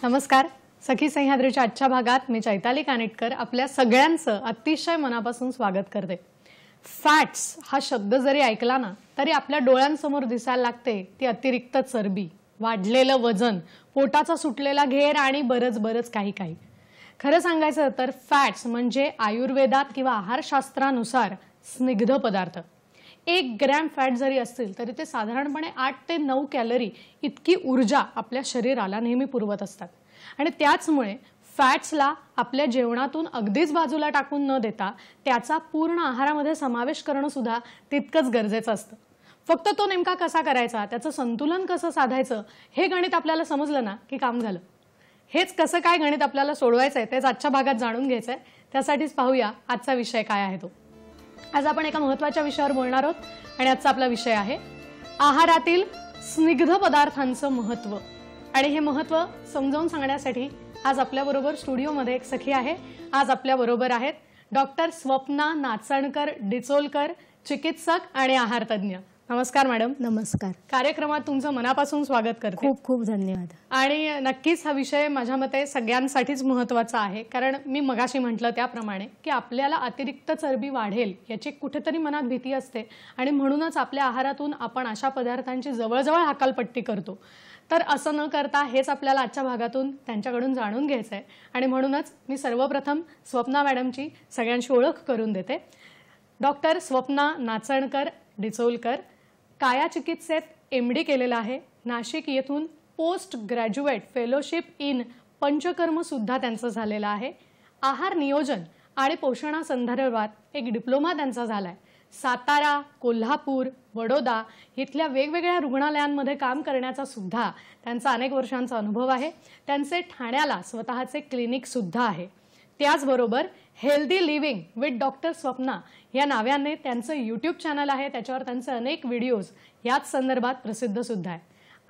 नमस्कार. सखी सह्याद्रीच्या आजच्या भागात मी चैताली कानिटकर आपल्या सगळ्यांचं अतिशय मनापासून स्वागत करते. फॅट्स हा शब्द जरी ऐकला ना तरी आपल्या डोळ्यांसमोर दिसायला लागते ती अतिरिक्त चरबी, वाढलेलं वजन, पोटाचा सुटलेला घेर आणि बरंच काही काही. खरं सांगायचं तर फॅट्स म्हणजे आयुर्वेदात किंवा आहारशास्त्रानुसार स्निग्ध पदार्थ. 1 ग्रॅम फॅट जरी असतील तरी ते साधारणपणे 8 ते 9 कॅलरी इतकी ऊर्जा आपल्या शरीराला नेहमी पुरवत असतात. आणि त्याचमुळे फॅट्सला आपल्या जेवणातून अगदीच बाजूला टाकून न देता त्याचा पूर्ण आहारामध्ये समावेश करणं सुद्धा तितकंच गरजेचं असतं. फक्त तो नेमका कसा करायचा, त्याचं संतुलन कसं साधायचं हे गणित आपल्याला समजलं ना की काम झालं. हेच कसं काय गणित आपल्याला सोडवायचंय तेच आजच्या भागात जाणून घ्यायचंय. त्यासाठीच पाहूया आजचा विषय काय आहे तो. आज आपण एका महत्त्वाच्या विषयावर बोलणार आहोत आणि आजचा आपला विषय आहे आहारातील स्निग्ध पदार्थांचं महत्त्व. आणि हे महत्त्व समजावून सांगण्यासाठी आज आपल्याबरोबर स्टुडिओमध्ये एक सखी आहे. आज आपल्याबरोबर आहेत डॉक्टर स्वप्ना नाचणकर डिचोलकर, चिकित्सक आणि आहार तज्ञ. नमस्कार मॅडम. नमस्कार. कार्यक्रमात तुमचं मनापासून स्वागत करते. खूप खूप धन्यवाद. आणि नक्कीच हा विषय माझ्या मते सगळ्यांसाठीच महत्त्वाचा आहे, कारण मी मगाशी म्हटलं त्याप्रमाणे की आपल्याला अतिरिक्त चरबी वाढेल याची कुठेतरी मनात भीती असते आणि म्हणूनच आपल्या आहारातून आपण अशा पदार्थांची जवळजवळ हकालपट्टी करतो. तर असं न करता हेच आपल्याला आजच्या भागातून त्यांच्याकडून जाणून घ्यायचं आहे. आणि म्हणूनच मी सर्वप्रथम स्वप्ना मॅडमची सगळ्यांशी ओळख करून देते. डॉक्टर स्वप्ना नाचणकर डिचोलकर काया चिकित्सेत MD केलेलं आहे. नाशिक येथून post graduate fellowship in panchakarma सुद्धा त्यांचं झालेलं आहे. आहार नियोजन आणि पोषणासंदर्भात एक डिप्लोमा त्यांचा झालाय. सातारा, कोल्हापूर, वडोदा इथल्या वेगवेगळ्या रुग्णालयांमध्ये काम करण्याचा सुद्धा त्यांचा अनेक वर्षांचा अनुभव आहे. त्यांचे ठाण्याला स्वतःचे क्लिनिक सुद्धा आहे. त्याचबरोबर healthy living with doctor Swapna या नावाने त्यांचं यूट्यूब चॅनल आहे. त्याच्यावर त्यांचे अनेक व्हिडिओज याच संदर्भात प्रसिद्ध सुद्धा आहे.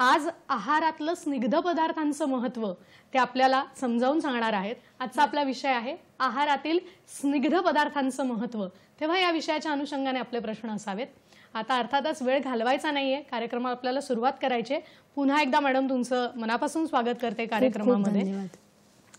आज आहारातलं स्निग्ध पदार्थांचं महत्त्व ते आपल्याला समजावून सांगणार आहेत. आजचा आपला विषय आहे आहारातील स्निग्ध पदार्थांचं महत्त्व. तेव्हा या विषयाच्या अनुषंगाने आपले प्रश्न असावेत. आता अर्थातच वेळ घालवायचा नाहीये, कार्यक्रमात आपल्याला सुरुवात करायची. पुन्हा एकदा मॅडम तुमचं मनापासून स्वागत करते कार्यक्रमामध्ये.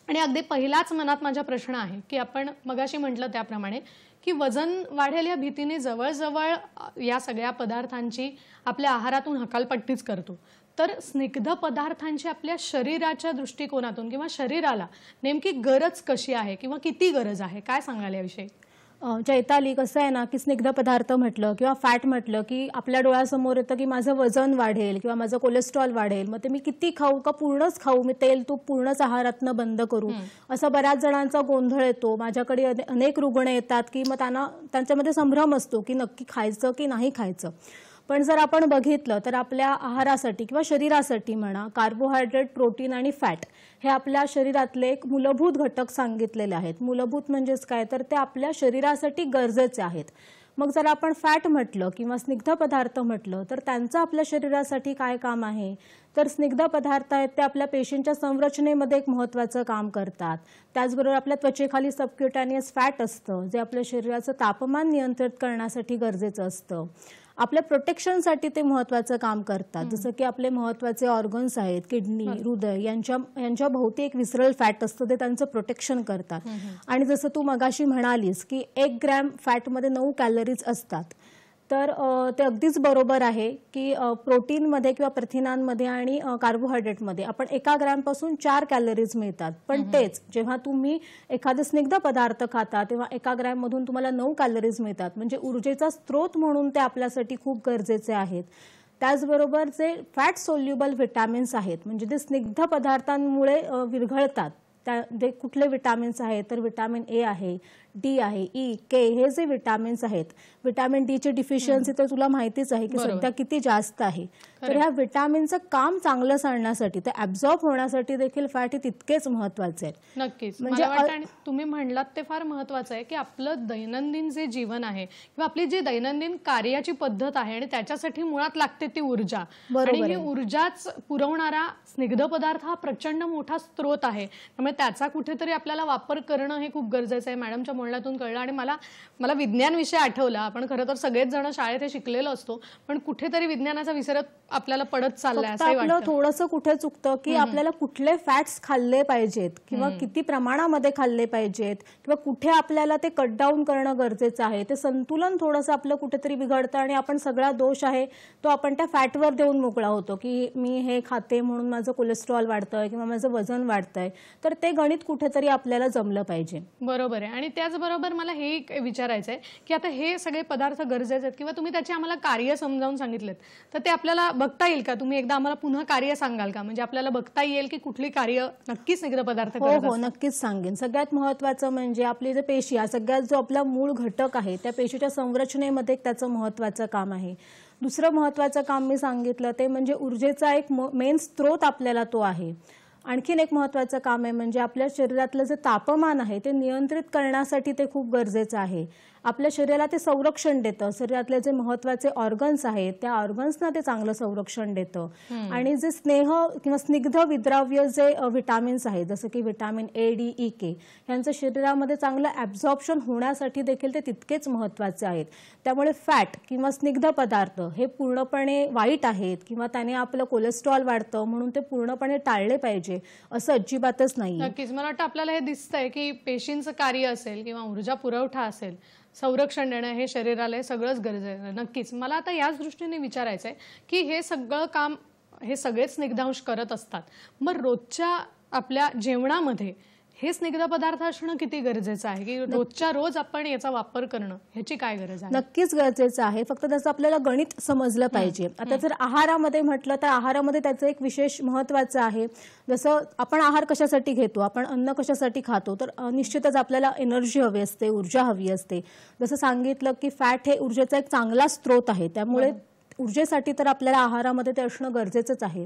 आणि अगदी पहिलाच मनात माझा प्रश्न आहे की आपण मगाशी म्हटलं त्याप्रमाणे की वजन वाढेल या भीतीने जवळजवळ या सगळ्या पदार्थांची आपल्या आहारातून हकालपट्टीच करतो. तर स्निग्ध पदार्थांची आपल्या शरीराच्या दृष्टिकोनातून किंवा शरीराला नेमकी गरज कशी आहे किंवा किती गरज आहे, काय सांगाल याविषयी? चैताली, कसं आहे ना की स्निग्ध पदार्थ म्हटलं किंवा फॅट म्हटलं की आपल्या डोळ्यासमोर येतं की माझं वजन वाढेल किंवा माझं कोलेस्ट्रॉल वाढेल, मग ते मी किती खाऊ का पूर्णच खाऊ, मी तेल तूप पूर्णच आहारातनं बंद करू, असं बऱ्याच जणांचा गोंधळ येतो. माझ्याकडे अनेक रुग्ण येतात की मग त्यांच्यामध्ये संभ्रम असतो की नक्की खायचं की नाही खायचं. पण जर आपण बघितलं तर आपल्या आहारासाठी किंवा शरीरासाठी म्हणा कार्बोहायड्रेट, प्रोटीन आणि फॅट हे आपल्या शरीरातले एक मूलभूत घटक सांगितलेले आहेत. मूलभूत म्हणजेच काय, तर ते आपल्या शरीरासाठी गरजेचे आहेत. मग जर आपण फॅट म्हटलं किंवा स्निग्ध पदार्थ म्हटलं तर त्यांचं आपल्या शरीरासाठी काय काम आहे, तर स्निग्ध पदार्थ आहेत ते आपल्या पेशींच्या संरचनेमध्ये एक महत्त्वाचं काम करतात. त्याचबरोबर आपल्या त्वचेखाली सबक्युटॅनियस फॅट असतं जे आपल्या शरीराचं तापमान नियंत्रित करण्यासाठी गरजेचं असतं. आपल्या प्रोटेक्शनसाठी ते महत्त्वाचं काम करतात. जसं की आपले महत्त्वाचे ऑर्गन्स आहेत, किडनी, हृदय यांच्या भोवती एक विसरल फॅट असतं ते त्यांचं प्रोटेक्शन करतात. आणि जसं तू मगाशी म्हणालीस की 1 ग्रॅम फॅटमध्ये 9 कॅलरीज असतात, तर ते अगदीच बरोबर आहे की प्रोटीनमध्ये किंवा प्रथिनांमध्ये आणि कार्बोहायड्रेटमध्ये आपण 1 ग्रॅमपासून 4 कॅलरीज मिळतात. पण तेच जेव्हा तुम्ही एखादं स्निग्ध पदार्थ खाता तेव्हा 1 ग्रॅममधून तुम्हाला 9 कॅलरीज मिळतात. म्हणजे ऊर्जेचा स्रोत म्हणून ते आपल्यासाठी खूप गरजेचे आहेत. त्याचबरोबर जे फॅट सोल्युबल व्हिटॅमिन्स आहेत म्हणजे ते स्निग्ध पदार्थांमुळे विरघळतात, ते कुठले विटॅमिन्स आहेत तर विटॅमिन A आहे, D आहे, E, K हे जे विटॅमिन्स आहेत. विटॅमिन D ची डिफिशियन्सी तर तुला माहितीच आहे की सध्या किती जास्त आहे. तर ह्या विटॅमिनचं काम चांगलं चालण्यासाठी ते ॲब्झॉर्ब होण्यासाठी देखील फॅट हे तितकेच महत्त्वाचे आहे. नक्कीच. म्हणजे तुम्ही म्हणलात ते फार महत्त्वाचं आहे की आपलं दैनंदिन जे जीवन आहे किंवा आपली जी दैनंदिन कार्याची पद्धत आहे आणि त्याच्यासाठी मुळात लागते ती ऊर्जा, आणि ही ऊर्जाच पुरवणारा स्निग्ध पदार्थ हा प्रचंड मोठा स्रोत आहे. त्यामुळे त्याचा कुठेतरी आपल्याला वापर करणं हे खूप गरजेचं आहे. मॅडमच्या बोलण्यातून कळलं आणि मला विज्ञान विषय आठवला. आपण खरं तर सगळेच जण शाळेत हे शिकलेलो असतो, पण कुठेतरी विज्ञानाचा विसर आपल्याला पडत चाललाय असंही आपलं वाटतं. थोडंसं कुठे चुकतं की आपल्याला कुठले फॅट्स खाल्ले पाहिजेत किंवा किती प्रमाणामध्ये खाल्ले पाहिजेत किंवा कुठे आपल्याला ते कट डाऊन करणं गरजेचं आहे, ते संतुलन थोडंसं आपलं कुठेतरी बिघडतं आणि आपण सगळा दोष आहे तो आपण त्या फॅटवर देऊन मोकळा होतो की मी हे खाते म्हणून माझं कोलेस्ट्रॉल वाढतंय किंवा माझं वजन वाढतंय. तर ते गणित कुठेतरी आपल्याला जमलं पाहिजे. बरोबर आहे. आणि त्याचबरोबर मला हे विचारायचं आहे की आता हे सगळे पदार्थ गरजेचे आहेत किंवा तुम्ही त्याची आम्हाला कार्य समजावून सांगितलेत, तर ते आपल्याला बघता येईल का? तुम्ही एकदा आम्हाला पुन्हा कार्य सांगाल का? म्हणजे आपल्याला बघता येईल की कुठली कार्य नक्की स्निग्ध पदार्थ करत असतात? हो, नक्कीच सांगेन. सगळ्यात महत्त्वाचं म्हणजे आपली जे पेशी, हा सगळ्यात जो आपला मूळ घटक आहे त्या पेशीच्या संरचनेमध्ये त्याचं महत्त्वाचं काम आहे. दुसरं महत्त्वाचं काम मी सांगितलं ते म्हणजे ऊर्जेचा एक मेन स्रोत आपल्याला तो आहे. आणखीन एक महत्त्वाचं काम आहे म्हणजे आपल्या शरीरातलं जे तापमान आहे ते नियंत्रित करण्यासाठी ते खूप गरजेचं आहे. आपल्या शरीराला ते संरक्षण देतं. शरीरातले जे महत्त्वाचे ऑर्गन्स आहेत त्या ऑर्गन्सना ते चांगलं संरक्षण देतं. आणि जे स्नेह किंवा स्निग्ध विद्राव्य जे विटामिन्स आहेत जसं की विटामिन ए, डी, ई, के यांचं शरीरामध्ये चांगलं ॲब्झॉर्प्शन होण्यासाठी देखील ते तितकेच महत्त्वाचे आहेत. त्यामुळे फॅट किंवा स्निग्ध पदार्थ हे पूर्णपणे वाईट आहेत किंवा त्याने आपलं कोलेस्ट्रॉल वाढतं म्हणून ते पूर्णपणे टाळले पाहिजे असं अजिबातच नाही. नक्कीच. मला वाटतं आपल्याला हे दिसतंय की पेशींचं कार्य असेल किंवा ऊर्जा पुरवठा असेल, संरक्षण देणं हे शरीराला हे सगळंच गरजेचं आहे. नक्कीच. मला आता याच दृष्टीने विचारायचं आहे की हे सगळं काम हे सगळेच स्निग्धांश करत असतात, मग रोजच्या आपल्या जेवणामध्ये हे स्निग्ध पदार्थ असणं किती गरजेचं आहे की रोजच्या रोज आपण याचा वापर करणं ह्याची काय गरज आहे? नक्कीच गरजेचं आहे. फक्त त्याचं आपल्याला गणित समजलं पाहिजे. आता जर आहारामध्ये म्हटलं तर आहारामध्ये त्याचं एक विशेष महत्त्वाचं आहे. जसं आपण आहार कशासाठी घेतो, आपण अन्न कशासाठी खातो, तर निश्चितच आपल्याला एनर्जी हवी असते, ऊर्जा हवी असते. जसं सांगितलं की फॅट हे ऊर्जेचा एक चांगला स्रोत आहे, त्यामुळे ऊर्जेसाठी तर आपल्याला आहारामध्ये ते असणं गरजेचंच आहे.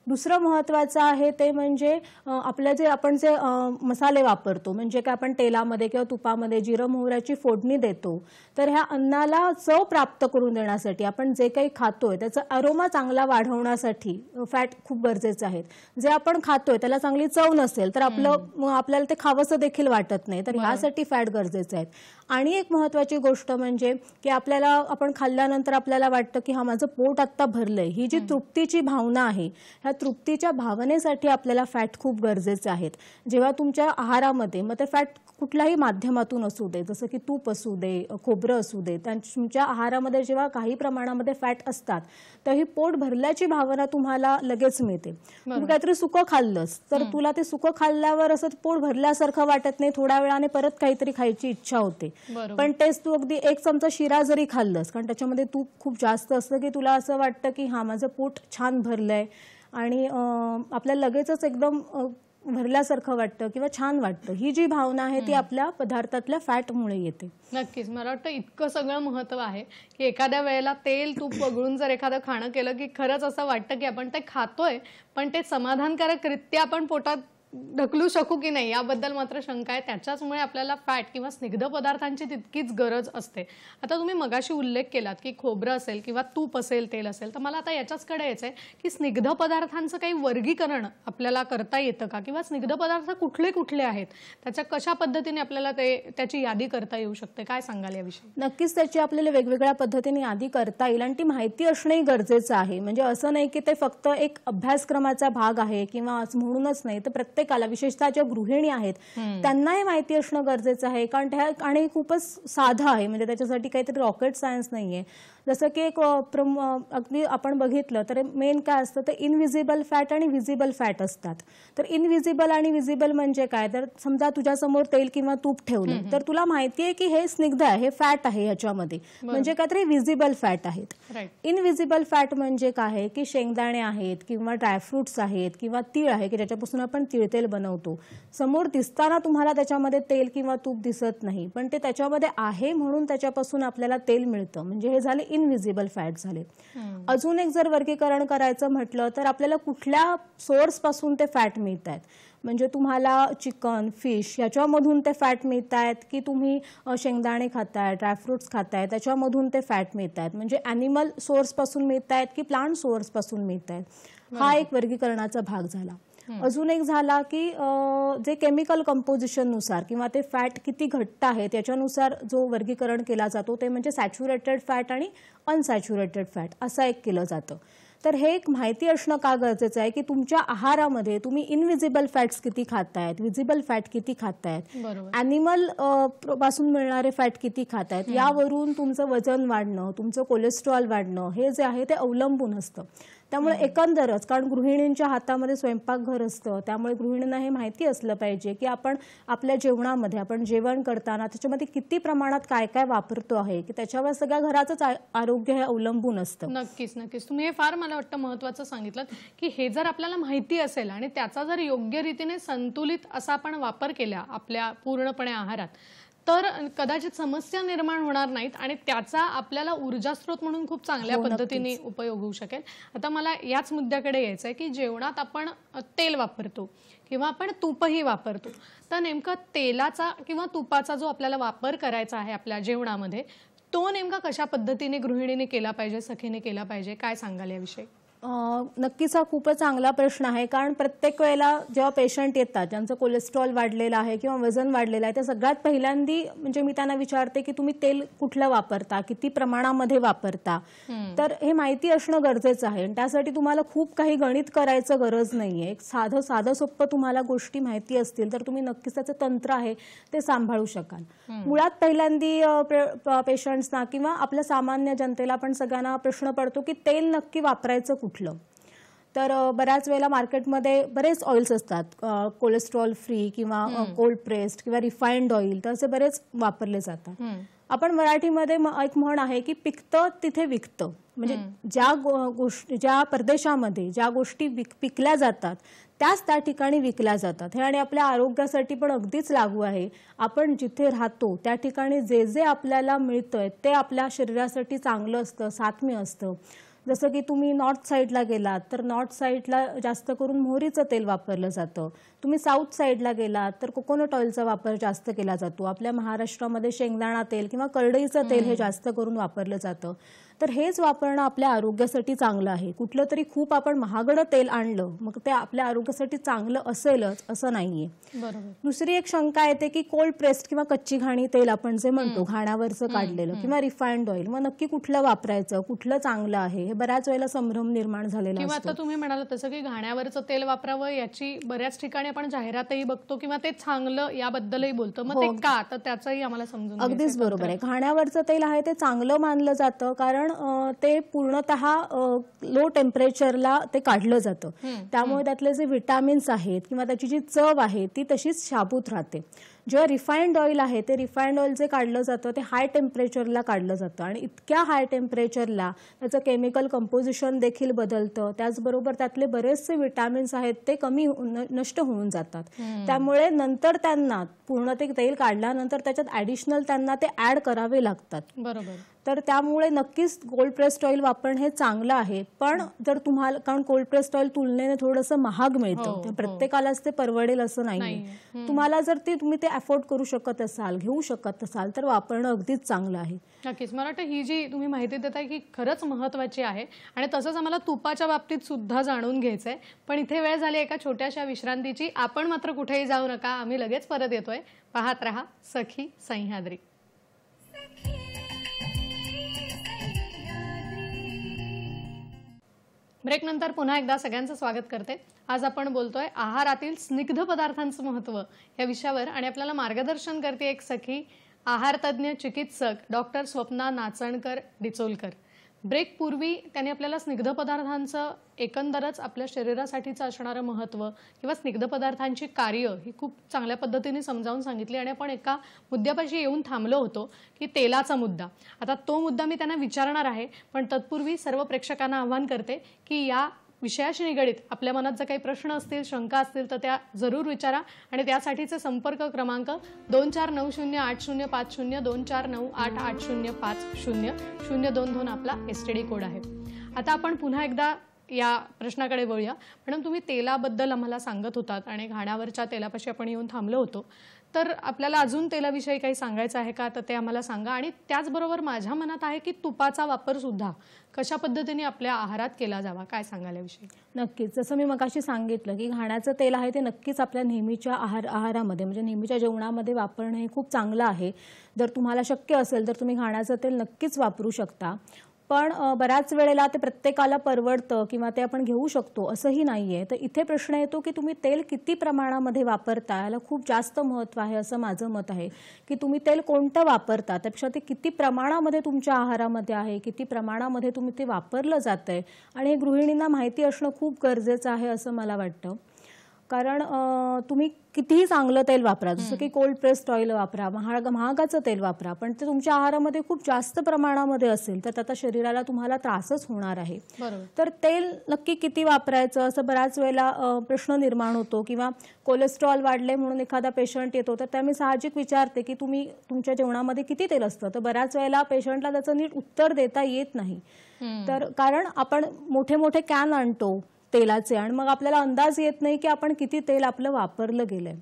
दुसरं महत्त्वाचं आहे ते म्हणजे आपण जे मसाले वापरतो म्हणजे काय आपण तेलामध्ये किंवा तुपामध्ये जिरं मोहऱ्याची फोडणी देतो, तर ह्या अन्नाला चव प्राप्त करून देण्यासाठी आपण जे काही खातोय त्याचा अरोमा चांगला वाढवण्यासाठी फॅट खूप गरजेचं आहे. जे आपण खातोय त्याला चांगली चव नसेल तर आपल्याला ते खावंसं देखील वाटत नाही, तर ह्यासाठी फॅट गरजेचं आहे. आणि एक महत्त्वाची गोष्ट म्हणजे की आपण खाल्ल्यानंतर आपल्याला वाटतं की हा माझं पोट आत्ता भरलंय, ही जी तृप्तीची भावना आहे ह्या तृप्तीच्या भावनेसाठी आपल्याला फॅट खूप गरजेचे आहेत. जेव्हा तुमच्या आहारामध्ये मग ते फॅट कुठल्याही माध्यमातून असू दे, जसं की तूप असू दे, खोबरं असू दे, तुमच्या आहारामध्ये जेव्हा काही प्रमाणामध्ये फॅट असतात तर ही पोट भरल्याची भावना तुम्हाला लगेच मिळते. तुम्ही काहीतरी सुकं खाल्लंस तर तुला ते सुकं खाल्ल्यावर असं पोट भरल्यासारखं वाटत नाही, थोड्या वेळाने परत काहीतरी खायची इच्छा होते. पण तेच तू अगदी 1 चमचा शिरा जरी खाल्लंस, कारण त्याच्यामध्ये तूप खूप जास्त असतं, की तुला असं वाटतं की हा माझं पोट छान भरलंय आणि आपल्याला लगेचच एकदम भरल्यासारखं वाटतं किंवा छान वाटतं. ही जी भावना आहे ती आपल्या पदार्थातल्या फॅटमुळे येते. नक्कीच. मला वाटतं इतकं सगळं महत्त्व आहे की एखाद्या वेळेला तेल तूप वगळून जर एखादं खाणं केलं की खरंच असं वाटतं की आपण ते खातोय पण ते समाधानकारकरित्या आपण पोटात ढकलू शकू की नाही याबद्दल मात्र शंका आहे. त्याच्याचमुळे आपल्याला फॅट किंवा स्निग्ध पदार्थांची तितकीच गरज असते. आता तुम्ही मगाशी उल्लेख केलात की खोबरं असेल किंवा तूप असेल, तेल असेल, तर मला आता याच्याचकडे यायचंय की स्निग्ध पदार्थांचं काही वर्गीकरण आपल्याला करता येतं का किंवा स्निग्ध पदार्थ कुठले कुठले आहेत, त्याच्या कशा पद्धतीने आपल्याला त्याची यादी करता येऊ शकते, काय सांगाल याविषयी? नक्कीच त्याची आपल्याला वेगवेगळ्या पद्धतीने यादी करता येईल आणि ती माहिती असणंही गरजेचं आहे. म्हणजे असं नाही की ते फक्त एक अभ्यासक्रमाचा भाग आहे किंवा म्हणूनच नाही, तर प्रत्येकाला विशेषतः ज्या गृहिणी आहेत त्यांनाही माहिती असणं गरजेचं आहे. कारण आणि खूपच साधं आहे, म्हणजे त्याच्यासाठी काहीतरी रॉकेट सायन्स नाहीये. जसं की एक अगदी आपण बघितलं तर मेन काय असतं तर इनव्हिजिबल फॅट आणि व्हिजिबल फॅट असतात. तर इनव्हिजिबल आणि व्हिजिबल म्हणजे काय, तर समजा तुझ्यासमोर तेल किंवा तूप ठेवलं तर तुला माहिती आहे की हे स्निग्ध आहे, हे फॅट आहे ह्याच्यामध्ये, म्हणजे काहीतरी व्हिजिबल फॅट आहेत. इनव्हिजिबल फॅट म्हणजे काय आहे की शेंगदाणे आहेत किंवा ड्रायफ्रुट्स आहेत किंवा तीळ आहे की ज्याच्यापासून आपण तिळतेल बनवतो. समोर दिसताना तुम्हाला त्याच्यामध्ये तेल किंवा तूप दिसत नाही, पण ते त्याच्यामध्ये आहे म्हणून त्याच्यापासून आपल्याला तेल मिळतं, म्हणजे हे झाले इनव्हिजिबल फॅट झाले. अजून एक जर वर्गीकरण करायचं म्हटलं तर आपल्याला कुठल्या सोर्स पासून ते फॅट मिळतात. म्हणजे तुम्हाला चिकन, फिश याच्यामधून ते फॅट मिळत आहेत की तुम्ही शेंगदाणे खाताय, ड्रायफ्रुट्स खाताय त्याच्यामधून ते फॅट मिळत आहेत, म्हणजे ॲनिमल सोर्सपासून मिळत आहेत की प्लांट सोर्सपासून मिळत आहेत. हा एक वर्गीकरणाचा भाग झाला. अजून एक झाला की जे केमिकल कंपोजिशननुसार किंवा ते फॅट किती घट्ट आहे त्याच्यानुसार जो वर्गीकरण केला जातो ते म्हणजे सॅच्युरेटेड फॅट आणि अनसॅच्युरेटेड फॅट असं एक केलं जातं. तर हे एक माहिती असणं का गरजेचं आहे की तुमच्या आहारामध्ये तुम्ही इनविजिबल फॅट्स किती खातायत, विजिबल फॅट किती खातायत, ॲनिमल पासून मिळणारे फॅट किती खातायत, यावरून तुमचं वजन वाढणं, तुमचं कोलेस्ट्रॉल वाढणं हे जे आहे ते अवलंबून असतं. त्यामुळे एकंदरच, कारण गृहिणींच्या हातामध्ये स्वयंपाकघर असतं, त्यामुळे गृहिणींना हे माहिती असलं पाहिजे की आपण आपल्या जेवणामध्ये आपण जेवण करताना त्याच्यामध्ये किती प्रमाणात काय काय वापरतो आहे की त्याच्यावर सगळ्या घराचंच आरोग्य हे अवलंबून असतं. नक्कीच नक्कीच. तुम्ही हे फार मला वाटतं महत्त्वाचं सांगितलं की हे जर आपल्याला माहिती असेल आणि त्याचा जर योग्य रीतीने संतुलित असा आपण वापर केला आपल्या पूर्णपणे आहारात तर कदाचित समस्या निर्माण होणार नाहीत आणि त्याचा आपल्याला ऊर्जा स्रोत म्हणून खूप चांगल्या पद्धतीने उपयोग होऊ शकेल. आता मला याच मुद्द्याकडे यायचं आहे की जेवणात आपण तेल वापरतो किंवा आपण तूपही वापरतो, तर नेमका तेलाचा किंवा तुपाचा जो आपल्याला वापर करायचा आहे आपल्या जेवणामध्ये तो नेमका कशा पद्धतीने गृहिणीने केला पाहिजे, सखीने केला पाहिजे, काय सांगाल याविषयी? नक्कीच हा खूपच चांगला प्रश्न आहे, कारण प्रत्येक वेळेला जेव्हा पेशंट येतात ज्यांचं कोलेस्ट्रॉल वाढलेलं आहे किंवा वजन वाढलेलं आहे, ते सगळ्यात पहिल्यांदी म्हणजे मी त्यांना विचारते की तुम्ही तेल कुठलं वापरता, किती प्रमाणामध्ये वापरता. तर हे माहिती असणं गरजेचं आहे आणि त्यासाठी तुम्हाला खूप काही गणित करायचं गरज नाहीये. एक साधं सोप्पं तुम्हाला गोष्टी माहिती असतील तर तुम्ही नक्कीच त्याचं तंत्र आहे ते सांभाळू शकाल. मुळात पहिल्यांदी पेशंट्सना किंवा आपल्या सामान्य जनतेला पण सगळ्यांना प्रश्न पडतो की तेल नक्की वापरायचं कुठलं. तर बऱ्याच वेळेला मार्केटमध्ये बरेच ऑइल्स असतात, कोलेस्ट्रॉल फ्री किंवा कोल्ड प्रेस्ड किंवा रिफाइंड ऑइल, तर असे बरेच वापरले जातात. आपण मराठीमध्ये एक म्हण आहे की पिकतं तिथे विकतं, म्हणजे ज्या प्रदेशामध्ये ज्या गोष्टी पिकल्या जातात त्याच त्या ठिकाणी विकल्या जातात. हे आणि आपल्या आरोग्यासाठी पण अगदीच लागू आहे. आपण जिथे राहतो त्या ठिकाणी जे जे आपल्याला मिळतंय ते आपल्या शरीरासाठी चांगलं असतं, सात्म्य असतं. जसं की तुम्ही नॉर्थ साईडला गेलात तर नॉर्थ साईडला जास्त करून मोहरीचं तेल वापरलं जातं. तुम्ही साऊथ साईडला गेलात तर कोकोनट ऑइलचा वापर जास्त केला जातो. आपल्या महाराष्ट्रामध्ये शेंगदाणा तेल किंवा करडईचं तेल हे जास्त करून वापरलं जातं. तर हेच वापरणं आपल्या आरोग्यासाठी चांगलं आहे. कुठलं तरी खूप आपण महागडं तेल आणलं मग ते आपल्या आरोग्यासाठी चांगलं असेलच असं नाहीये. दुसरी एक शंका येते की कोल्ड प्रेस्ड किंवा कच्ची घाणी तेल आपण जे म्हणतो, घाण्यावरचं काढलेलं किंवा रिफाइंड ऑइल, मग नक्की कुठलं वापरायचं, कुठलं चांगलं आहे, हे बऱ्याच वेळेला संभ्रम निर्माण झालेला किंवा असतो. आता तुम्ही म्हणाला तसं की घाण्यावरचं तेल वापरावं याची बऱ्याच ठिकाणी आपण जाहिरातही बघतो किंवा ते चांगलं याबद्दलही बोलतो, मग ते का, तर त्याचंही आम्हाला समजून अगदीच बरोबर आहे. घाण्यावरचं तेल आहे ते चांगलं मानलं जातं कारण ते पूर्णतः लो टेम्परेचरला ते काढलं जातं. त्यामुळे त्यातले जे विटामिन्स आहेत किंवा त्याची जी चव आहे ती तशीच शाबूत राहते. जेव्हा रिफाइंड ऑइल आहे ते रिफाइंड ऑइल जे काढलं जातं ते हाय टेम्परेचरला काढलं जातं आणि इतक्या हाय टेम्परेचरला त्याचं केमिकल कंपोजिशन देखील बदलतं. त्याचबरोबर त्यातले बरेचसे विटामिन्स आहेत ते नष्ट होऊन जातात. त्यामुळे नंतर त्यांना पूर्ण ते तेल काढल्यानंतर त्याच्यात ऍडिशनल त्यांना ते ऍड करावे लागतात. बरोबर. तर त्यामुळे नक्कीच कोल्ड प्रेस्ड ऑइल वापरणं हे चांगलं आहे. पण जर तुम्हाला, कारण कोल्ड प्रेस्ड ऑइल तुलनेने थोडंसं महाग मिळतं, प्रत्येकालाच ते परवडेल असं नाहीये. तुम्हाला जर तुम्ही ते अफोर्ड करू शकत असाल, घेऊ शकत असाल तर वापरणं अगदीच चांगलं आहे. नक्कीच. मला वाटतं ही जी तुम्ही माहिती देताय की खरंच महत्त्वाची आहे आणि तसंच आम्हाला तुपाच्या बाबतीत सुद्धा जाणून घ्यायचंय. पण इथे वेळ झाली एका छोट्याशा विश्रांतीची. आपण मात्र कुठेही जाऊ नका, आम्ही लगेच परत येतोय. पाहत रहा सखी सह्याद्री. ब्रेक नंतर पुन्हा एकदा सगळ्यांचं स्वागत करते. आज आपण बोलतोय आहारातील स्निग्ध पदार्थांचं महत्त्व या विषयावर आणि आपल्याला मार्गदर्शन करते एक सखी आहार तज्ञ चिकित्सक डॉक्टर स्वप्ना नाचणकर डिचोलकर. ब्रेक पूर्वी त्यांनी आपल्याला स्निग्ध पदार्थांचं एकंदरच आपल्या शरीरासाठीचं असणारं महत्त्व किंवा स्निग्ध पदार्थांची कार्य ही खूप चांगल्या पद्धतीने समजावून सांगितली आणि आपण एका मुद्द्यापाशी येऊन थांबलो होतो की तेलाचा मुद्दा. आता तो मुद्दा मी त्यांना विचारणार आहे, पण तत्पूर्वी सर्व प्रेक्षकांना आवाहन करते की या विषयाशी निगडित आपल्या मनात जर काही प्रश्न असतील, शंका असतील तर त्या जरूर विचारा आणि त्यासाठीचे संपर्क क्रमांक 24908050 24988050 022 आपला STD कोड आहे. आता आपण पुन्हा एकदा या प्रश्नाकडे वळूया. मॅडम, तुम्ही तेलाबद्दल आम्हाला सांगत होतात आणि घाण्यावरच्या तेलापाशी आपण येऊन थांबलो होतो. तर आपल्याला अजून तेलाविषयी काही सांगायचं आहे का, तर ते आम्हाला सांगा. आणि त्याचबरोबर माझ्या मनात आहे की तुपाचा वापर सुद्धा कशा पद्धतीने आपल्या आहारात केला जावा, काय सांगाल याविषयी? नक्कीच. जसं मी मगाशी सांगितलं की घाण्याचं तेल आहे ते नक्कीच आपल्या नेहमीच्या आहारामध्ये म्हणजे नेहमीच्या जेवणामध्ये वापरणं हे खूप चांगलं आहे. जर तुम्हाला शक्य असेल तर तुम्ही घाण्याचं तेल नक्कीच वापरू शकता. पण बऱ्याच वेळेला ते प्रत्येकाला परवडतं किंवा ते आपण घेऊ शकतो असंही नाहीये. तर इथे प्रश्न येतो की तुम्ही तेल किती प्रमाणामध्ये वापरता, याला खूप जास्त महत्त्व आहे असं माझं मत आहे. की तुम्ही तेल कोणतं वापरता, त्यापेक्षा ते किती प्रमाणामध्ये तुमच्या आहारामध्ये आहे, किती प्रमाणामध्ये तुम्ही ते वापरलं जातंय आणि हे गृहिणींना माहिती असणं खूप गरजेचं आहे असं मला वाटतं. कारण तुम्ही कितीही चांगलं तेल वापरा, जसं की कोल्ड प्रेस्ड ऑइल वापरा, महागाचं तेल वापरा, पण ते तुमच्या आहारामध्ये खूप जास्त प्रमाणामध्ये असेल तर त्याचा शरीराला तुम्हाला त्रासच होणार आहे. तर तेल नक्की किती वापरायचं असं बऱ्याच वेळेला प्रश्न निर्माण होतो. किंवा कोलेस्ट्रॉल वाढले म्हणून एखादा पेशंट येतो तर त्या मी साहजिक विचारते की तुम्ही तुमच्या जेवणामध्ये किती तेल असतं. तर बऱ्याच वेळेला पेशंटला त्याचं नीट उत्तर देता येत नाही. तर कारण आपण मोठे मोठे कॅन आणतो तेलाचे आणि मग आपल्याला अंदाज येत नाही की आपण किती तेल आपलं वापरलं गेलंय.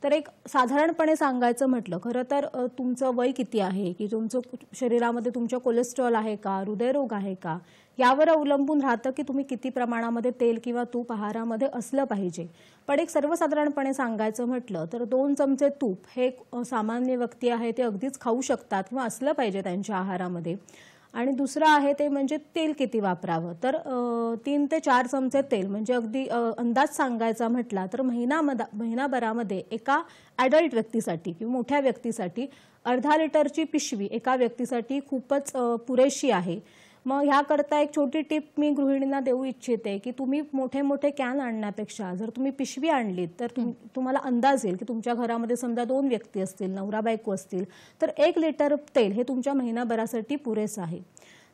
तर एक साधारणपणे सांगायचं म्हटलं, खरं तर तुमचं वय किती आहे, की तुमचं शरीरामध्ये तुमच्या कोलेस्ट्रॉल आहे का, हृदयरोग आहे का, यावर अवलंबून राहतं की तुम्ही किती प्रमाणामध्ये तेल किंवा तूप आहारामध्ये असलं पाहिजे. पण एक सर्वसाधारणपणे सांगायचं म्हटलं तर 2 चमचे तूप हे सामान्य व्यक्ती आहे ते अगदीच खाऊ शकतात किंवा असलं पाहिजे त्यांच्या आहारामध्ये. आणि दुसरं आहे ते म्हणजे तेल किती वापरावं. तर 3 ते 4 चमचे तेल म्हणजे अगदी अंदाज सांगायचा म्हटला तर महिनाभरामध्ये एका ॲडल्ट व्यक्तीसाठी किंवा मोठ्या व्यक्तीसाठी अर्धा लिटरची पिशवी एका व्यक्तीसाठी खूपच पुरेशी आहे. मग ह्याकरता एक छोटी टिप मी गृहिणींना देऊ इच्छिते की तुम्ही मोठे मोठे कॅन आणण्यापेक्षा जर तुम्ही पिशवी आणलीत तर तुम्हाला अंदाज येईल की तुमच्या घरामध्ये समजा 2 व्यक्ती असतील, नवरा बायको असतील, तर 1 लिटर तेल हे तुमच्या महिनाभरासाठी पुरेसं आहे.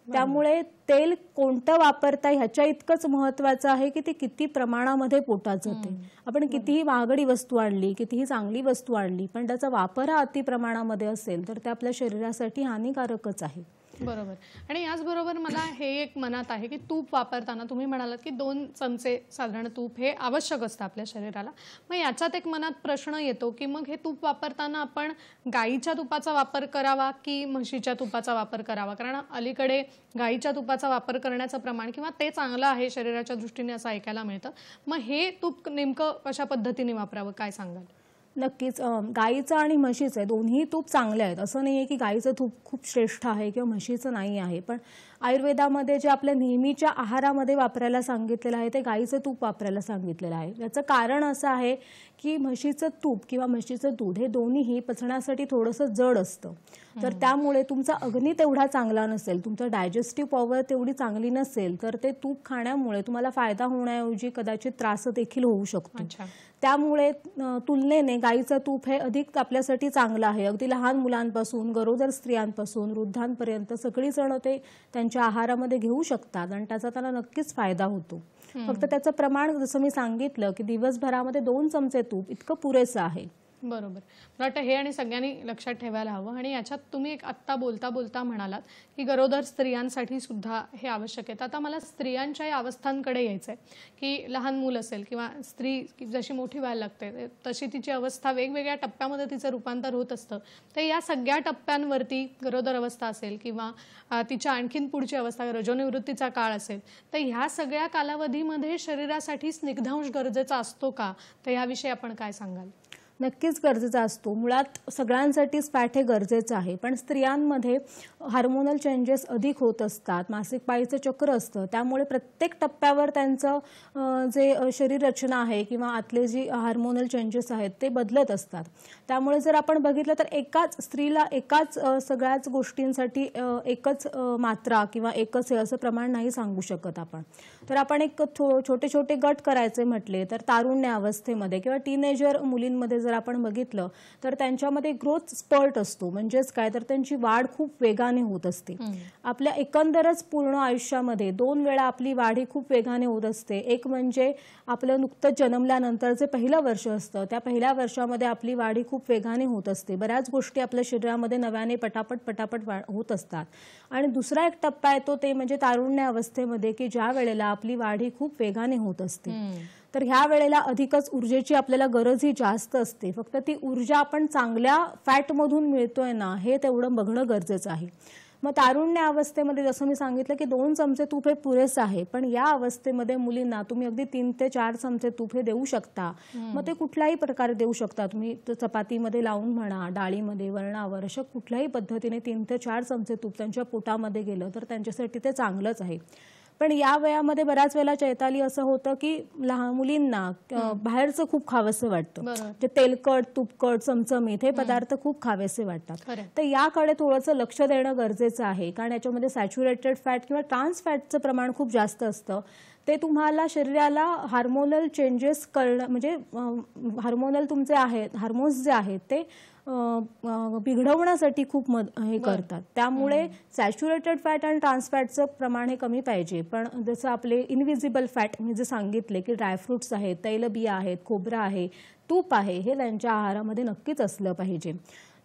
त्यामुळे तेल कोणतं वापरताय ह्याच्या इतकंच महत्त्वाचं आहे की ते किती प्रमाणामध्ये पोटात जाते. आपण कितीही महागडी वस्तू आणली, कितीही चांगली वस्तू आणली, पण त्याचा वापर हा अति प्रमाणामध्ये असेल तर ते आपल्या शरीरासाठी हानिकारकच आहे. बरोबर. आणि याचबरोबर मला हे एक मनात आहे की तूप वापरताना तुम्ही म्हणालात की 2 चमचे साधारण तूप हे आवश्यक असतं आपल्या शरीराला. मग याच्यात एक मनात प्रश्न येतो की मग हे तूप वापरताना आपण गाईच्या तुपाचा वापर करावा की म्हशीच्या तुपाचा वापर करावा? कारण अलीकडे गाईच्या तुपाचा वापर करण्याचं प्रमाण किंवा ते चांगलं आहे शरीराच्या दृष्टीने असं ऐकायला मिळतं. मग हे तूप नेमकं कशा पद्धतीने वापरावं, काय सांगाल? नक्कीच. गाईचं आणि म्हशीचं दोन्ही तूप चांगले आहेत. असं नाही आहे की गाईचं तूप खूप श्रेष्ठ आहे किंवा म्हशीचं नाही आहे. पण आयुर्वेदामध्ये जे आपल्या नेहमीच्या आहारामध्ये वापरायला सांगितलेलं आहे ते गाईचं तूप वापरायला सांगितलेलं आहे. याचं कारण असं आहे की म्हशीचं तूप किंवा म्हशीचं दूध हे दोन्हीही पचण्यासाठी थोडंसं जड असतं. तर त्यामुळे तुमचा अग्नी तेवढा चांगला नसेल, तुमचा डायजेस्टिव्ह पॉवर तेवढी चांगली नसेल तर ते तूप खाण्यामुळे तुम्हाला फायदा होण्याऐवजी कदाचित त्रास देखील होऊ शकतो. त्यामुळे तुलनेने गाईचं तूप हे अधिक आपल्यासाठी चांगलं आहे. अगदी लहान मुलांपासून, गरोदर स्त्रियांपासून, वृद्धांपर्यंत सगळी जण ते त्यांच्या आहारामध्ये घेऊ शकतात आणि त्याचा त्यांना नक्कीच फायदा होतो. फक्त त्याचं प्रमाण जसं मी सांगितलं की दिवसभरामध्ये 2 चमचे तूप इतकं पुरेसं आहे. बरोबर. मला वाटतं हे आणि सगळ्यांनी लक्षात ठेवायला हवं. आणि याच्यात तुम्ही एक आत्ता बोलता म्हणालात की गरोदर स्त्रियांसाठी सुद्धा हे आवश्यक आहे. तर आता मला स्त्रियांच्या या अवस्थांकडे यायचं आहे की लहान मूल असेल किंवा स्त्री जशी मोठी व्हायला लागते तशी तिची अवस्था वेगवेगळ्या टप्प्यामध्ये तिचं रूपांतर होत असतं. तर या सगळ्या टप्प्यांवरती गरोदर अवस्था असेल किंवा तिच्या आणखीन पुढची अवस्था रजोनिवृत्तीचा काळ असेल, तर ह्या सगळ्या कालावधीमध्ये शरीरासाठी स्निग्धांश गरजेचा असतो का? तर याविषयी आपण काय सांगाल? नक्कीच गरजेचा असतो. मुळात सगळ्यांसाठीच फॅट हे गरजेचं आहे. पण स्त्रियांमध्ये हार्मोनल चेंजेस अधिक होत असतात, मासिक पाळीचं चक्र असतं, त्यामुळे प्रत्येक टप्प्यावर त्यांचं जे शरीर रचना आहे किंवा आतले जी हार्मोनल चेंजेस आहेत ते बदलत असतात. त्यामुळे जर आपण बघितलं तर एकाच स्त्रीला एकाच सगळ्याच गोष्टींसाठी एकच मात्रा किंवा एकच हे असं प्रमाण नाही सांगू शकत आपण. तर आपण एक छोटे छोटे गट करायचे म्हटले तर तारुण्य अवस्थेमध्ये किंवा टीनेजर मुलींमध्ये जर आपण बघितलं तर त्यांच्यामध्ये ग्रोथ स्पर्ट असतो. म्हणजेच काय तर त्यांची वाढ खूप वेगाने होत असते. आपल्या एकंदरच पूर्ण आयुष्यामध्ये 2 वेळा आपली वाढ ही खूप वेगाने होत असते. एक म्हणजे आपलं नुकतंच जन्मल्यानंतरचे पहिलं वर्ष असतं, त्या पहिल्या वर्षामध्ये आपली वाढ ही खूप वेगाने होत असते. बऱ्याच गोष्टी आपल्या शरीरामध्ये नव्याने पटापट होत असतात. आणि दुसरा एक टप्पा येतो ते म्हणजे तारुण्य अवस्थेमध्ये की ज्या वेळेला आपली वाढ ही खूप वेगाने होत असते. तर ह्या वेळेला अधिकच ऊर्जेची आपल्याला गरज ही जास्त असते. फक्त ती ऊर्जा आपण चांगल्या फॅटमधून मिळतोय ना हे तेवढं बघणं गरजेचं आहे. मग तारुण्य अवस्थेमध्ये जसं मी सांगितलं की 2 चमचे तूप हे पुरेसं आहे, पण या अवस्थेमध्ये मुलींना तुम्ही अगदी 3 ते 4 चमचे तूप हे देऊ शकता. मग ते कुठल्याही प्रकारे देऊ शकता तुम्ही, चपातीमध्ये लावून म्हणा, डाळीमध्ये, वरणावर, अशा कुठल्याही पद्धतीने 3 ते 4 चमचे तूप त्यांच्या पोटामध्ये गेलं तर त्यांच्यासाठी ते चांगलंच आहे. पण या वयामध्ये बऱ्याच वेळेला चैताली असं होतं की लहान मुलींना बाहेरचं खूप खावंसं वाटतं, जे तेलकट, तुपकट, चमचमीत हे पदार्थ खूप खावेसे वाटतात. तर याकडे थोडंसं लक्ष देणं गरजेचं आहे, कारण याच्यामध्ये सॅच्युरेटेड फॅट किंवा ट्रान्स फॅटचं प्रमाण खूप जास्त असतं. ते तुम्हाला शरीराला हार्मोनल चेंजेस करणं, म्हणजे हार्मोनल तुमचे आहेत, हार्मोन्स जे आहेत ते बिघडवण्यासाठी खूप हे करतात. त्यामुळे सॅच्युरेटेड फॅट आणि ट्रान्स फॅटचं प्रमाण हे कमी पाहिजे. पण जसं आपले इनव्हिजिबल फॅट मी जे सांगितले की ड्रायफ्रुट्स आहेत, तैलबिया आहेत, खोबरं आहे, तूप आहे, हे त्यांच्या आहारामध्ये नक्कीच असलं पाहिजे.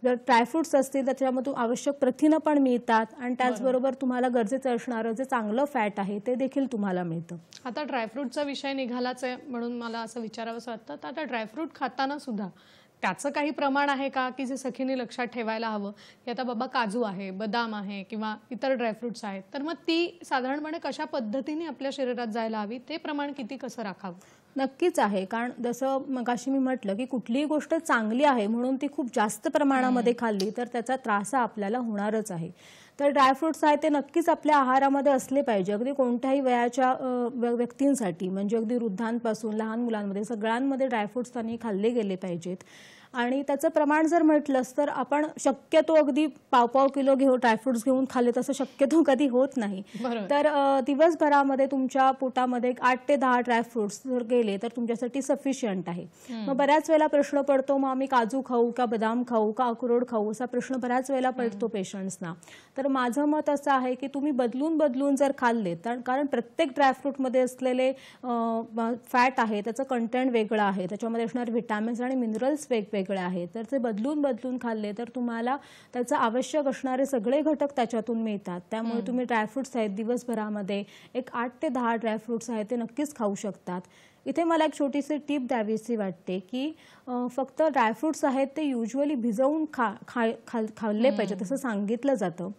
जर ड्रायफ्रुट्स असतील तर त्याच्यामधून आवश्यक प्रथिनं पण मिळतात आणि त्याचबरोबर तुम्हाला गरजेचं असणारं जे चांगलं फॅट आहे ते देखील तुम्हाला मिळतं. आता ड्रायफ्रूटचा विषय निघालाच आहे म्हणून मला असं विचारावंसं वाटतं, तर आता ड्रायफ्रूट खाताना सुद्धा त्याचं काही प्रमाण आहे का की जे सखीने लक्षात ठेवायला हवं की आता बाबा काजू आहे, बदाम आहे किंवा इतर ड्रायफ्रुट्स आहेत, तर मग ती साधारणपणे कशा पद्धतीने आपल्या शरीरात जायला हवी, ते प्रमाण किती कसं राखावं? नक्कीच आहे, कारण जसं मगाशी मी म्हटलं की कुठलीही गोष्ट चांगली आहे म्हणून ती खूप जास्त प्रमाणामध्ये खाल्ली तर त्याचा त्रास आपल्याला होणारच आहे. तर ड्रायफ्रुट्स आहे ते नक्कीच आपल्या आहारामध्ये असले पाहिजे, अगदी कोणत्याही वयाच्या व्यक्तींसाठी, म्हणजे अगदी वृद्धांपासून लहान मुलांमध्ये सगळ्यांमध्ये ड्रायफ्रुट्स त्यांनी खाल्ले गेले पाहिजेत. आणि त्याचं प्रमाण जर म्हटलंच तर आपण शक्यतो अगदी पाव किलो ड्रायफ्रुट्स घेऊन खाल्ले तसं शक्यतो कधी होत नाही. तर दिवसभरामध्ये तुमच्या पोटामध्ये 8 ते 10 ड्रायफ्रुट्स जर गेले तर तुमच्यासाठी सफिशियंट आहे. मग बऱ्याच वेळेला प्रश्न पडतो मग आम्ही काजू खाऊ का बदाम खाऊ का अक्रोड खाऊ, असा प्रश्न बऱ्याच वेळेला पडतो पेशंट्सना. तर माझं मत असं आहे की तुम्ही बदलून जर खाल्ले तर, कारण प्रत्येक ड्रायफ्रूटमध्ये असलेले फॅट आहे त्याचं कंटेंट वेगळं आहे, त्याच्यामध्ये असणारे व्हिटॅमिन्स आणि मिनरल्स वेगवेगळे आहे, तर ते बदलून खाल्ले तर तुम्हाला त्याचं आवश्यक असणारे सगळे घटक त्याच्यातून मिळतात. त्यामुळे तुम्ही ड्रायफ्रुट्स आहेत दिवसभरामध्ये एक 8 ते 10 ड्रायफ्रुट्स आहेत ते नक्कीच खाऊ शकतात. इथे मला एक छोटीशी टिप द्यावीशी वाटते की फक्त ड्रायफ्रुट्स आहेत ते युजली भिजवून खाल्ले पाहिजे तसं सांगितलं जातं.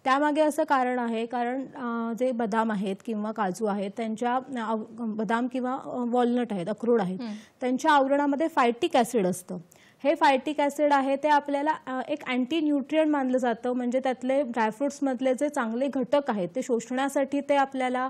त्यामागे असं कारण आहे, कारण जे बदाम आहेत किंवा काजू आहेत त्यांच्या बदाम किंवा वॉलनट आहेत, अक्रोड आहेत, त्यांच्या आवरणामध्ये फायटिक ॲसिड असतं. हे फायटिक ॲसिड आहे ते आपल्याला एक अँटी न्यूट्रियंट मानलं जातं, म्हणजे त्यातले ड्रायफ्रुट्समधले जे चांगले घटक आहेत ते शोषण्यासाठी ते आपल्याला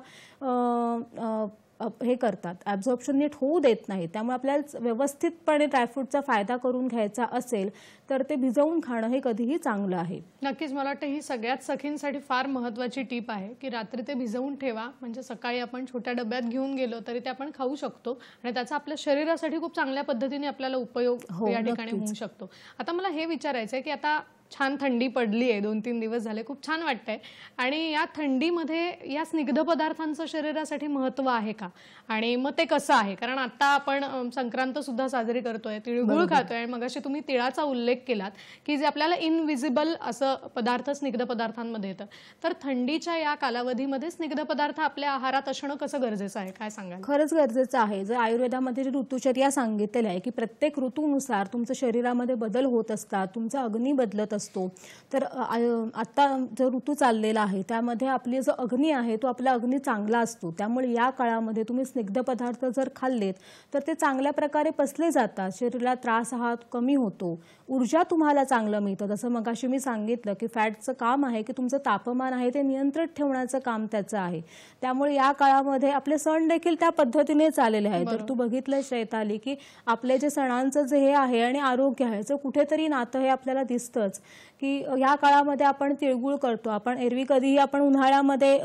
हे करतात, ॲब्झॉर्प्शन नीट होऊ देत नाही. त्यामुळे आपल्याला व्यवस्थितपणे ड्रायफ्रूटचा फायदा करून घ्यायचा असेल तर ते भिजवून खाणं हे कधीही चांगलं आहे. नक्कीच मला वाटतं ही सगळ्यात सखींसाठी फार महत्त्वाची टीप आहे की रात्री ते भिजवून ठेवा, म्हणजे सकाळी आपण छोट्या डब्यात घेऊन गेलो तरी ते आपण खाऊ शकतो आणि त्याचा आपल्या शरीरासाठी खूप चांगल्या पद्धतीने आपल्याला उपयोग या ठिकाणी होऊ शकतो. आता मला हे विचारायचं आहे की आता छान थंडी पडली आहे, 2-3 दिवस झाले, खूप छान वाटतंय, आणि या थंडीमध्ये या स्निग्ध पदार्थांचं शरीरासाठी महत्त्व आहे का, आणि मग ते कसं आहे? कारण आता आपण संक्रांत सुद्धा साजरी करतोय, तिळगुळ खातोय, आणि मगाशी तुम्ही तिळाचा उल्लेख केलात की जे आपल्याला इनव्हिजिबल असं पदार्थ स्निग्ध पदार्थांमध्ये येतं, तर थंडीच्या या कालावधीमध्ये स्निग्ध पदार्थ आपल्या आहारात असणं कसं गरजेचं आहे, काय सांगाल? खरंच गरजेचं आहे. जर आयुर्वेदामध्ये जी ऋतुचर्या सांगितलेली आहे की प्रत्येक ऋतूनुसार तुमच्या शरीरामध्ये बदल होत असतात, तुमचा अग्नी बदलत असतो. तर आता जो ऋतू चाललेला आहे त्यामध्ये आपली जो अग्नी आहे तो आपला अग्नी चांगला असतो. त्यामुळे या काळामध्ये तुम्ही स्निग्ध पदार्थ जर खाल्लेत तर ते चांगल्या प्रकारे पचले जातात, शरीराला त्रास हा कमी होतो, ऊर्जा तुम्हाला चांगलं मिळतं. जसं मगाशी मी सांगितलं की फॅटचं काम आहे की तुमचं तापमान आहे ते नियंत्रित ठेवण्याचं काम त्याचं आहे. त्यामुळे या काळामध्ये आपले सण देखील त्या पद्धतीने चाललेले आहेत. तर तू बघितलं चैताली की आपले जे सणांचं जे हे आहे आणि आरोग्य आहे याचं कुठेतरी नातं हे आपल्याला दिसतंच की या काळामध्ये आपण तिळगुळ करतो. आपण एरवी कधीही आपण उन्हाळ्यामध्ये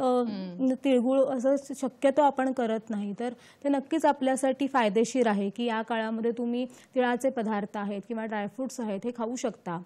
तिळगुळ असं शक्यतो आपण करत नाही, तर ते नक्कीच आपल्यासाठी फायदेशीर आहे की या काळामध्ये तुम्ही तिळाचे पदार्थ आहेत किंवा ड्रायफ्रुट्स आहेत हे खाऊ शकता.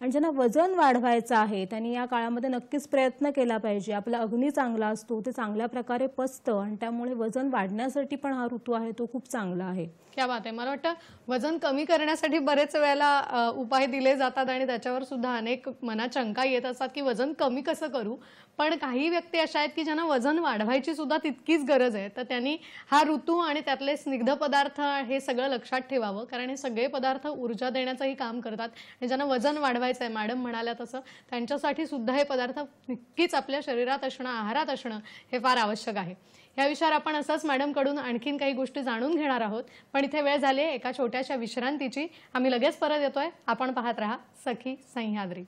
आणि ज्यांना वजन वाढवायचं आहे त्यांनी या काळामध्ये नक्कीच प्रयत्न केला पाहिजे. आपला अग्नी चांगला असतो, ते चांगल्या प्रकारे पचतं आणि त्यामुळे वजन वाढण्यासाठी पण हा ऋतू आहे तो खूप चांगला आहे. क्या बात आहे. मला वाटतं वजन कमी करण्यासाठी बरेच वेळेला उपाय दिले जातात आणि त्याच्यावर सुद्धा अनेक मनात शंका येत असतात की वजन कमी कसं करू. पण काही व्यक्ती अशा आहेत की ज्यांना वजन वाढवायची सुद्धा तितकीच गरज आहे. तर त्यांनी हा ऋतू आणि त्यातले स्निग्ध पदार्थ हे सगळं लक्षात ठेवावं, कारण हे सगळे पदार्थ ऊर्जा देण्याचंही काम करतात. आणि ज्यांना वजन वाढवायचं आहे, मॅडम म्हणाल्या तसं, त्यांच्यासाठी सुद्धा हे पदार्थ नक्कीच आपल्या शरीरात असणं, आहारात असणं हे फार आवश्यक आहे. या विषयावर आपण असंच मॅडमकडून आणखीन काही गोष्टी जाणून घेणार आहोत. पण इथे वेळ झाली एका छोट्याशा विश्रांतीची. आम्ही लगेच परत येतोय. आपण पाहत राहा सखी सह्याद्री.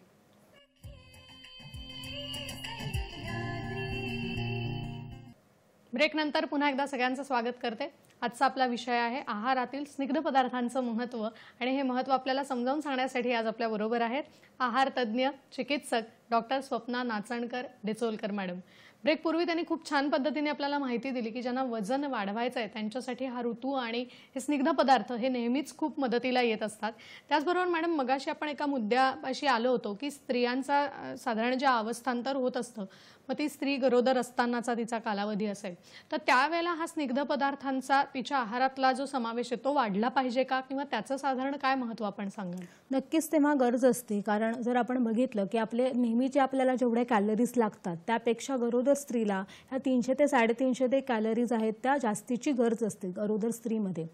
ब्रेक नंतर पुन्हा एकदा सगळ्यांचं स्वागत करते. आजचा आपला विषय आहे आहारातील स्निग्ध पदार्थांचं महत्त्व, आणि हे महत्त्व आपल्याला समजावून सांगण्यासाठी आज आपल्या बरोबर आहेत आहार तज्ज्ञ चिकित्सक doctor Swapna Nachankar Dicholkar madam. Break पूर्वी त्यांनी खूप छान पद्धतीने आपल्याला माहिती दिली की ज्यांना वजन वाढवायचं आहे त्यांच्यासाठी हा ऋतू आणि हे स्निग्ध पदार्थ हे नेहमीच खूप मदतीला येत असतात. त्याचबरोबर मॅडम मगाशी आपण एका मुद्द्यापाशी आलो होतो की स्त्रियांचा साधारण जे अवस्थांतर होत असतं, मग ती स्त्री गरोदर असतानाचा तिचा कालावधी असेल, तर त्यावेळेला हा स्निग्ध पदार्थांचा तिच्या आहारातला जो समावेश आहे तो वाढला पाहिजे का, किंवा त्याचं साधारण काय महत्त्व आपण सांगाल? नक्कीच तेव्हा गरज असते, कारण जर आपण बघितलं की आपले नेहमीचे आपल्याला जेवढे कॅलरीज लागतात त्यापेक्षा गरोदर स्त्रीला ह्या 300 ते 350 ते कॅलरीज आहेत त्या जास्तीची गरज असते गरोदर स्त्रीमध्ये.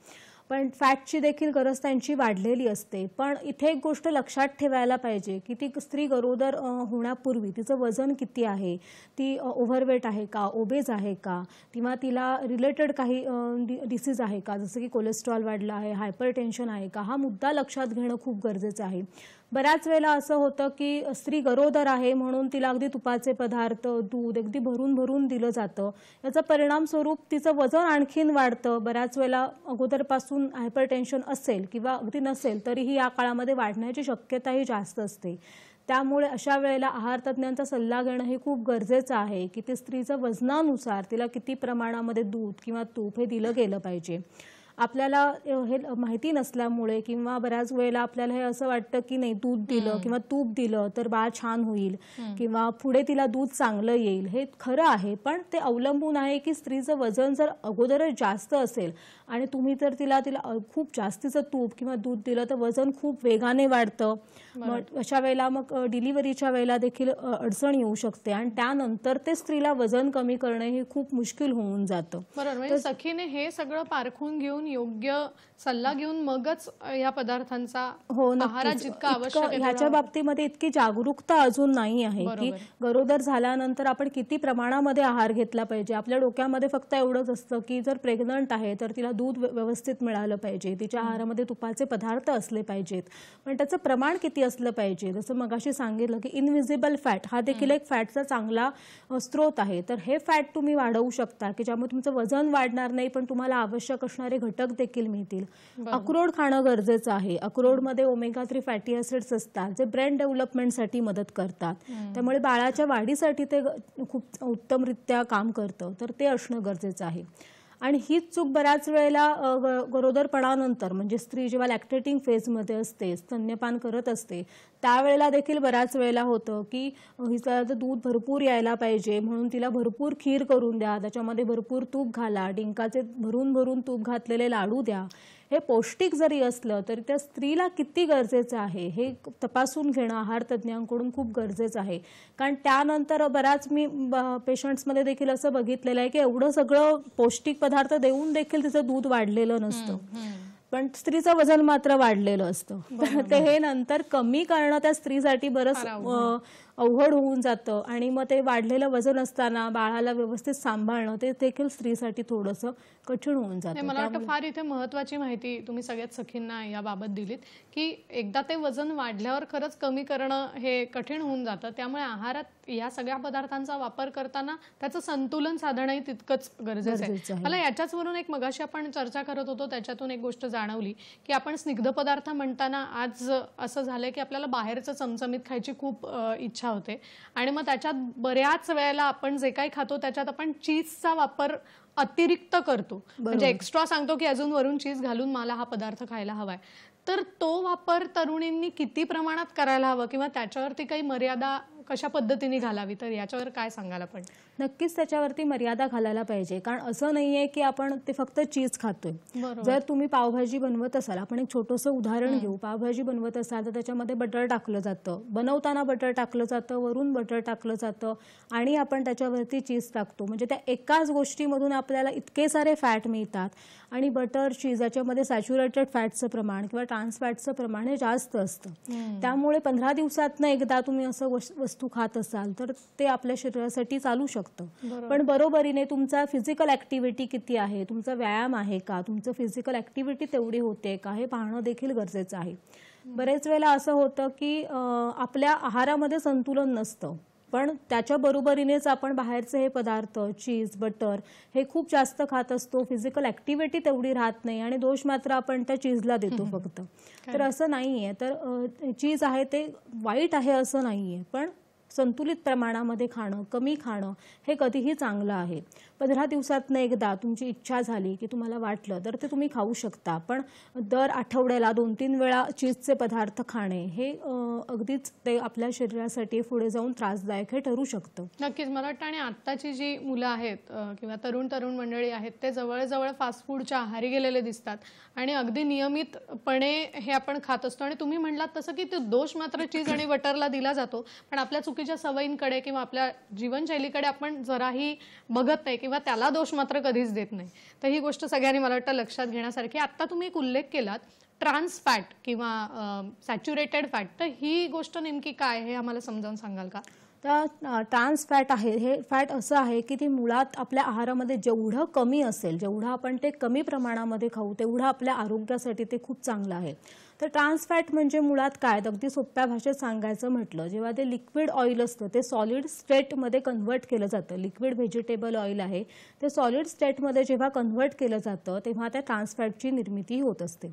पण फॅटची देखील गरज त्यांची वाढलेली असते. पण इथे एक गोष्ट लक्षात ठेवायला पाहिजे की ती स्त्री गरोदर होण्यापूर्वी तिचं वजन किती आहे, ती ओव्हरवेट आहे का, ओबेज आहे का, किंवा तिला रिलेटेड काही डिसीज आहे का, जसं की कोलेस्ट्रॉल वाढलं आहे, हायपरटेन्शन आहे का, हा मुद्दा लक्षात घेणं खूप गरजेचं आहे. बऱ्याच वेळेला असं होतं की स्त्री गरोदर आहे म्हणून तिला अगदी तुपाचे पदार्थ, दूध अगदी भरून भरून दिलं जातं. याचा परिणाम स्वरूप तिचं वजन आणखीन वाढतं. बऱ्याच वेळेला अगोदरपासून हायपरटेन्शन असेल किंवा अगदी नसेल तरीही या काळामध्ये वाढण्याची शक्यताही जास्त असते. त्यामुळे अशा वेळेला आहार तज्ज्ञांचा सल्ला घेणं हे खूप गरजेचं आहे की ते स्त्रीचं वजनानुसार तिला किती प्रमाणामध्ये दूध किंवा तूप हे दिलं गेलं पाहिजे. आपल्याला हे माहिती नसल्यामुळे किंवा बऱ्याच वेळेला आपल्याला हे असं वाटतं की नाही दूध दिलं किंवा तूप दिलं तर बाळ छान होईल किंवा पुढे तिला दूध चांगलं येईल. हे खरं आहे, पण ते अवलंबून आहे की स्त्रीचं वजन जर अगोदरच जास्त असेल आणि तुम्ही तर तिला खूप जास्तीचं तूप किंवा दूध दिलं तर वजन खूप वेगाने वाढतं. मग अशा वेळेला मग डिलिव्हरीच्या वेळेला देखील अडचण येऊ शकते आणि त्यानंतर ते स्त्रीला वजन कमी करणे हे खूप मुश्किल होऊन जातं. बरोबर. म्हणजे सखीने हे सगळं पारखून घेऊन योग्य सल्ला घेऊन मगच या पदार्थांचा आहारात जितका आवश्यक आहे ह्याच्या बाबतीमध्ये इतकी जागरूकता अजून नाही आहे की गरोदर झाल्यानंतर आपण किती प्रमाणामध्ये आहार घेतला पाहिजे. आपल्या डोक्यामध्ये फक्त एवढंच असतं की जर प्रेग्नंट आहे तर तिला दूध व्यवस्थित मिळालं पाहिजे, तिच्या आहारामध्ये तुपाचे पदार्थ असले पाहिजेत, पण त्याचं प्रमाण किती असलं पाहिजे. जसं मगाशी सांगितलं की इनव्हिजिबल फॅट हा देखील एक फॅटचा चांगला स्रोत आहे. तर हे फॅट तुम्ही वाढवू शकता की ज्यामुळे तुमचं वजन वाढणार नाही पण तुम्हाला आवश्यक असणारे घटक देखील मिळतील. अक्रोड खाणं गरजेचं आहे. अक्रोडमध्ये ओमेगा 3 फॅटी ऍसिड्स असतात जे ब्रेन डेव्हलपमेंटसाठी मदत करतात. त्यामुळे बाळाच्या वाढीसाठी ते खूप उत्तमरित्या काम करतं, तर ते असणं गरजेचं आहे. आणि हीच चूक बऱ्याच वेळेला गरोदरपणानंतर म्हणजे स्त्री जेव्हा लॅक्टेटिंग फेजमध्ये असते, स्तन्यपान करत असते, त्यावेळेला देखील बऱ्याच वेळेला होतं की हिचं दूध भरपूर यायला पाहिजे म्हणून तिला भरपूर खीर करून द्या, त्याच्यामध्ये भरपूर तूप घाला, डिंकाचे भरून भरून तूप घातलेले लाडू द्या. हे पौष्टिक जरी असलं तरी त्या स्त्रीला किती गरजेचं आहे हे तपासून घेणं आहार तज्ज्ञांकडून खूप गरजेचं आहे. कारण त्यानंतर बऱ्याच मी पेशंट्समध्ये देखील असं बघितलेलं आहे की एवढं सगळं पौष्टिक पदार्थ देऊन देखील तिचं दूध वाढलेलं नसतं, पण स्त्रीचं वजन मात्र वाढलेलं असतं. तर ते हे नंतर कमी करणं त्या स्त्रीसाठी बरंच अवघड होऊन जातं आणि मग ते वाढलेलं वजन असताना बाळाला व्यवस्थित सांभाळणं ते देखील स्त्रीसाठी थोडंसं कठीण होऊन जातं. मला वाटतं फार इथे महत्त्वाची माहिती तुम्ही सगळ्याच सखींना याबाबत दिलीत की एकदा ते वजन वाढल्यावर खरंच कमी करणं हे कठीण होऊन जातं. त्यामुळे आहारात या सगळ्या पदार्थांचा वापर करताना त्याचं संतुलन साधणंही तितकंच गरजेचं आहे. मला याच्याचवरून एक मगाशी आपण चर्चा करत होतो त्याच्यातून एक गोष्ट जाणवली की आपण स्निग्ध पदार्थ म्हणताना आज असं झालंय की आपल्याला बाहेरचं चमचमीत खायची खूप इच्छा होते आणि मग त्याच्यात बऱ्याच वेळेला आपण जे काही खातो त्याच्यात आपण चीजचा वापर अतिरिक्त करतो, म्हणजे एक्स्ट्रा सांगतो की अजून वरून चीज घालून मला हा पदार्थ खायला हवाय. तर तो वापर तरुणींनी किती प्रमाणात करायला हवं किंवा त्याच्यावरती काही मर्यादा कशा पद्धतीने घालावी, तर याच्यावर काय सांगाल आपण? नक्कीच त्याच्यावरती मर्यादा घालायला पाहिजे, कारण असं नाहीये की आपण ते फक्त चीज खातोय. जर तुम्ही पावभाजी बनवत असाल, आपण एक छोटंसं उदाहरण घेऊ, पावभाजी बनवत असाल तर त्याच्यामध्ये बटर टाकलं जातं, बनवताना बटर टाकलं जातं, वरून बटर टाकलं जातं आणि आपण त्याच्यावरती चीज टाकतो. म्हणजे त्या एकाच गोष्टीमधून आपल्याला इतके सारे फॅट मिळतात आणि बटर, चीज याच्यामध्ये सॅच्युरेटेड फॅटचं प्रमाण किंवा ट्रान्स फॅटचं प्रमाण हे जास्त असतं. त्यामुळे 15 दिवसातनं एकदा तुम्ही असं वस्तू खात असाल तर ते आपल्या शरीरासाठी चालू शकतं. पण बरोबरीने तुमचा फिजिकल ऍक्टिव्हिटी किती आहे, तुमचा व्यायाम आहे का, तुमचं फिजिकल ऍक्टिव्हिटी तेवढी होते का, हे पाहणं देखील गरजेचं आहे. बरेच वेळेला असं होतं की आपल्या आहारामध्ये संतुलन नसतं, पण त्याच्या बरोबरीनेच आपण बाहेरचे हे पदार्थ, चीज, बटर हे खूप जास्त खात असतो, फिजिकल ऍक्टिव्हिटी तेवढी राहत नाही आणि दोष मात्र आपण त्या चीजला देतो फक्त. तर असं नाहीये. तर चीज आहे ते वाईट आहे असं नाहीये, पण संतुलित प्रमाणामध्ये खाणं, कमी खाणं हे कधीही चांगलं आहे. 15 दिवसातनं एकदा तुमची इच्छा झाली की तुम्हाला वाटलं तर ते तुम्ही खाऊ शकता, पण दर आठवड्याला 2-3 वेळा चीजचे पदार्थ खाणे हे अगदीच ते आपल्या शरीरासाठी पुढे जाऊन त्रासदायक हे ठरू शकतं. नक्कीच मला वाटतं. आणि आत्ताची जी मुलं आहेत किंवा तरुण मंडळी आहेत ते जवळ फास्ट फूडच्या आहारी गेलेले दिसतात आणि अगदी नियमितपणे हे आपण खात असतो. आणि तुम्ही म्हणलात तसं की तो दोष मात्र चीज आणि बटरला दिला जातो, पण आपल्या चुकीच्या सवयींकडे किंवा आपल्या जीवनशैलीकडे आपण जराही बघत नाही किंवा त्याला दोष मात्र कधीच देत नाही. तर ही गोष्ट सगळ्यांनी मला वाटतं लक्षात घेण्यासारखी. आता तुम्ही एक उल्लेख केलात ट्रान्स फॅट किंवा सॅच्युरेटेड फॅट, तर ही गोष्ट नेमकी काय हे आम्हाला समजावून सांगाल का? तर ट्रान्स फॅट आहे, हे फॅट असं आहे की ती मुळात आपल्या आहारामध्ये जेवढं कमी असेल, जेवढं आपण ते कमी प्रमाणामध्ये खाऊ तेवढं आपल्या आरोग्यासाठी ते खूप चांगलं आहे. तर ट्रान्स फॅट म्हणजे मुळात काय, अगदी सोप्या भाषेत सांगायचं म्हटलं, जेव्हा ते लिक्विड ऑइल असतं ते सॉलिड स्टेटमध्ये कन्व्हर्ट केलं जातं. लिक्विड व्हेजिटेबल ऑइल आहे ते सॉलिड स्टेटमध्ये जेव्हा कन्व्हर्ट केलं जातं तेव्हा त्या ट्रान्स फॅटची निर्मिती होत असते.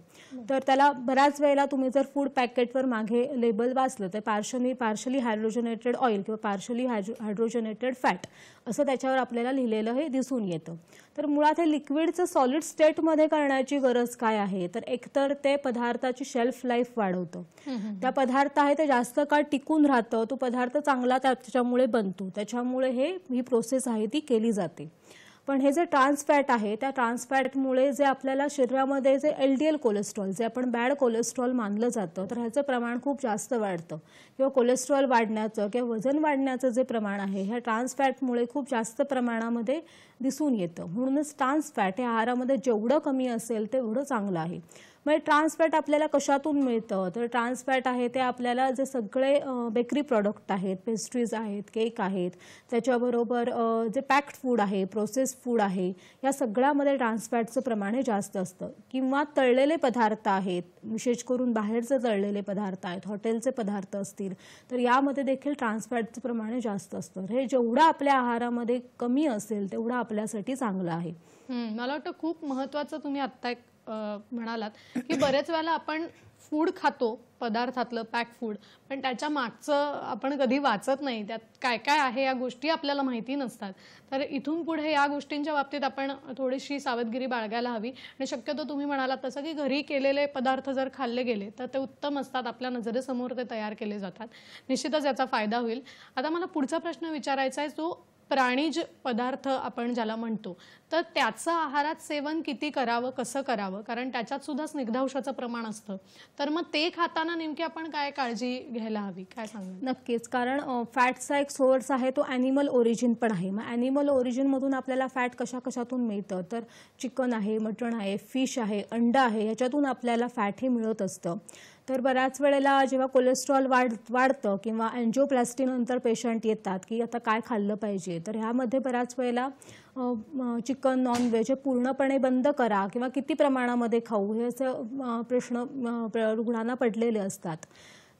तर त्याला बऱ्याच वेळेला तुम्ही जर फूड पॅकेटवर मागे लेबल वाचलं तर पार्शली हायड्रोजनेटेड ऑइल किंवा पार्शली हायड्रोजनेटेड फॅट असं त्याच्यावर आपल्याला लिहिलेलं हे दिसून येतं. तर मुळात हे लिक्विडचं सॉलिड स्टेटमध्ये करण्याची गरज काय आहे, तर एकतर ते पदार्थाची शेल्फ लाईफ वाढवतं. त्या पदार्थ आहे ते जास्त काळ टिकून राहतं, तो पदार्थ चांगला त्याच्यामुळे बनतो, त्याच्यामुळे ही प्रोसेस आहे ती केली जाते. पण हे जे ट्रान्स फॅट आहे त्या ट्रान्स फॅटमुळे जे आपल्याला शरीरामध्ये जे LDL कोलेस्ट्रॉल, जे आपण बॅड कोलेस्ट्रॉल मानलं जातं, तर ह्याचं प्रमाण खूप जास्त वाढतं किंवा कोलेस्ट्रॉल वाढण्याचं किंवा वजन वाढण्याचं जे प्रमाण आहे ह्या ट्रान्स फॅटमुळे खूप जास्त प्रमाणामध्ये दिसून येतं. म्हणूनच ट्रान्स फॅट हे आहारामध्ये जेवढं कमी असेल तेवढं चांगलं आहे. म्हणजे ट्रान्स फॅट आपल्याला कशातून मिळतं, तर ट्रान्स फॅट आहे ते आपल्याला जे सगळे बेकरी प्रॉडक्ट आहेत, पेस्ट्रीज आहेत, केक आहेत, त्याच्याबरोबर जे पॅक्ड फूड आहे, प्रोसेस फूड आहे, या सगळ्यामध्ये ट्रान्स फॅटचं प्रमाण हे जास्त असतं. किंवा तळलेले पदार्थ आहेत, विशेष करून बाहेरचे तळलेले पदार्थ आहेत, हॉटेलचे पदार्थ असतील, तर यामध्ये देखील ट्रान्स फॅटचं प्रमाण हे जास्त असतं. हे जेवढं आपल्या आहारामध्ये कमी असेल तेवढं आपल्यासाठी चांगलं आहे. मला वाटतं खूप महत्त्वाचं तुम्ही आत्ता एक म्हणालात की बरेच वेळेला आपण फूड खातो, पदार्थातलं पॅक फूड, पण त्याच्या मागचं आपण कधी वाचत नाही, त्यात काय काय आहे या गोष्टी आपल्याला माहिती नसतात. तर इथून पुढे या गोष्टींच्या बाबतीत आपण थोडीशी सावधगिरी बाळगायला हवी. आणि शक्यतो तुम्ही म्हणालात तसं की घरी केलेले पदार्थ जर खाल्ले गेले तर ते उत्तम असतात, आपल्या नजरेसमोर ते तयार केले जातात, निश्चितच याचा फायदा होईल. आता मला पुढचा प्रश्न विचारायचा आहे, जो प्राणीज पदार्थ आपण ज्याला म्हणतो, तर त्याचं आहारात सेवन किती करावं, कसं करावं, कारण त्याच्यात सुद्धा स्निग्धांशाचं प्रमाण असतं. तर मग ते खाताना नेमकी आपण काय काळजी घ्यायला हवी, काय सांगाल? नक्कीच, कारण फॅटचा एक सोर्स आहे तो ॲनिमल ओरिजिन पण आहे. मग ॲनिमल ओरिजिनमधून आपल्याला फॅट कशातून मिळतं, तर चिकन आहे, मटण आहे, फिश आहे, अंडा आहे, याच्यातून आपल्याला फॅट हे मिळत असतं. तर बऱ्याच वेळेला जेव्हा कोलेस्ट्रॉल वाढतं किंवा अँजिओप्लास्टी नंतर पेशंट येतात की आता काय खाल्लं पाहिजे, तर ह्यामध्ये बऱ्याच वेळेला चिकन, नॉनव्हेज हे पूर्णपणे बंद करा किंवा किती प्रमाणामध्ये खाऊ हे असं प्रश्न रुग्णांना पडलेले असतात.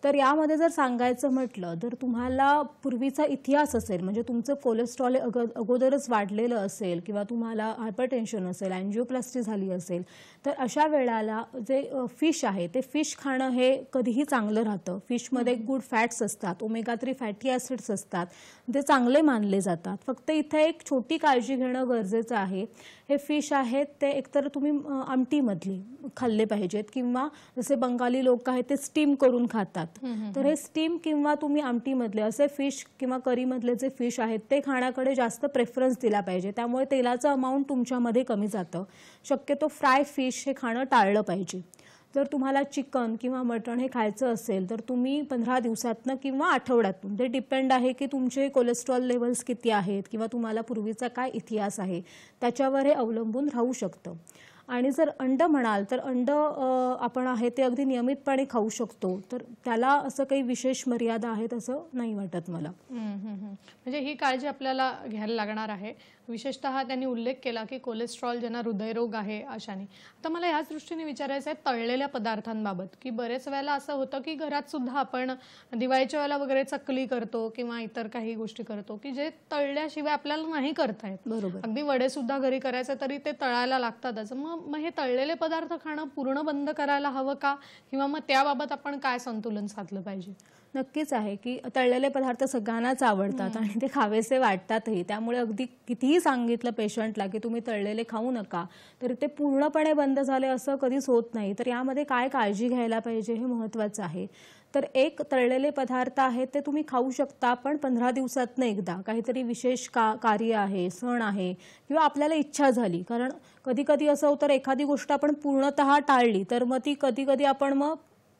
तर यामध्ये जर सांगायचं म्हटलं तर तुम्हाला पूर्वीचा इतिहास असेल, म्हणजे तुमचं कोलेस्ट्रॉल अगोदरच वाढलेलं असेल किंवा तुम्हाला हायपरटेन्शन असेल, अँजिओप्लास्टी झाली असेल, तर अशा वेळेला जे फिश आहे ते फिश खाणं हे कधीही चांगलं राहतं. फिशमध्ये गुड फॅट्स असतात, ओमेगा 3 फॅटी ॲसिड्स असतात, ते चांगले मानले जातात. फक्त इथे एक छोटी काळजी घेणं गरजेचं आहे. हे फिश आहेत ते एकतर तुम्ही आमटीमधली खाल्ले पाहिजेत किंवा जसे बंगाली लोक आहेत ते स्टीम करून खातात. तर हे स्टीम किंवा तुम्ही आमटीमधले असे फिश किंवा करीमधले जे फिश आहेत ते खाण्याकडे जास्त प्रेफरन्स दिला पाहिजे. त्यामुळे तेलाचं अमाऊंट तुमच्यामध्ये कमी जातं. शक्यतो फ्राय फिश हे खाणं टाळलं पाहिजे. जर तुम्हाला चिकन किंवा मटण हे खायचं असेल तर तुम्ही 15 दिवसातनं किंवा आठवड्यातून, ते डिपेंड आहे की तुमचे कोलेस्ट्रॉल लेवल्स किती आहेत किंवा तुम्हाला पूर्वीचा काय इतिहास आहे त्याच्यावर हे अवलंबून राहू शकतं. आणि जर अंड म्हणाल तर अंड आपण आहे ते अगदी नियमितपणे खाऊ शकतो. तर त्याला असं काही विशेष मर्यादा आहेत असं नाही वाटत मला. म्हणजे ही काळजी आपल्याला घ्यायला लागणार आहे. विशेषतः त्यांनी उल्लेख केला की कोलेस्ट्रॉल ज्यांना हृदयरोग आहे अशाने. आता मला ह्याच दृष्टीने विचारायचं आहे तळलेल्या पदार्थांबाबत, की बरेच वेळेला असं होतं की घरात सुद्धा आपण दिवाळीच्या वेळेला वगैरे चकली करतो किंवा इतर काही गोष्टी करतो की जे तळल्याशिवाय आपल्याला नाही करता येत. बरोबर. अगदी वडे सुद्धा घरी करायचे तरी ते तळायला लागतातच. मग हे तळलेले पदार्थ खाणं पूर्ण बंद करायला हवं का, किंवा मग त्याबाबत आपण काय संतुलन साधलं पाहिजे? नक्कीच आहे की तळलेले पदार्थ सगळ्यांनाच आवडतात आणि ते खावेसे वाटतातही. त्यामुळे अगदी कितीही सांगितलं पेशंटला की तुम्ही तळलेले खाऊ नका तर ते पूर्णपणे बंद झाले असं कधीच होत नाही. तर यामध्ये काय काळजी घ्यायला पाहिजे हे महत्त्वाचं आहे. तर एक तळलेले पदार्थ आहेत ते तुम्ही खाऊ शकता, पण 15 दिवसातनं एकदा. काहीतरी विशेष कार्य आहे, सण आहे किंवा आपल्याला इच्छा झाली. कारण कधी कधी असं होतं एखादी गोष्ट आपण पूर्णतः टाळली तर मग ती कधी कधी आपण मग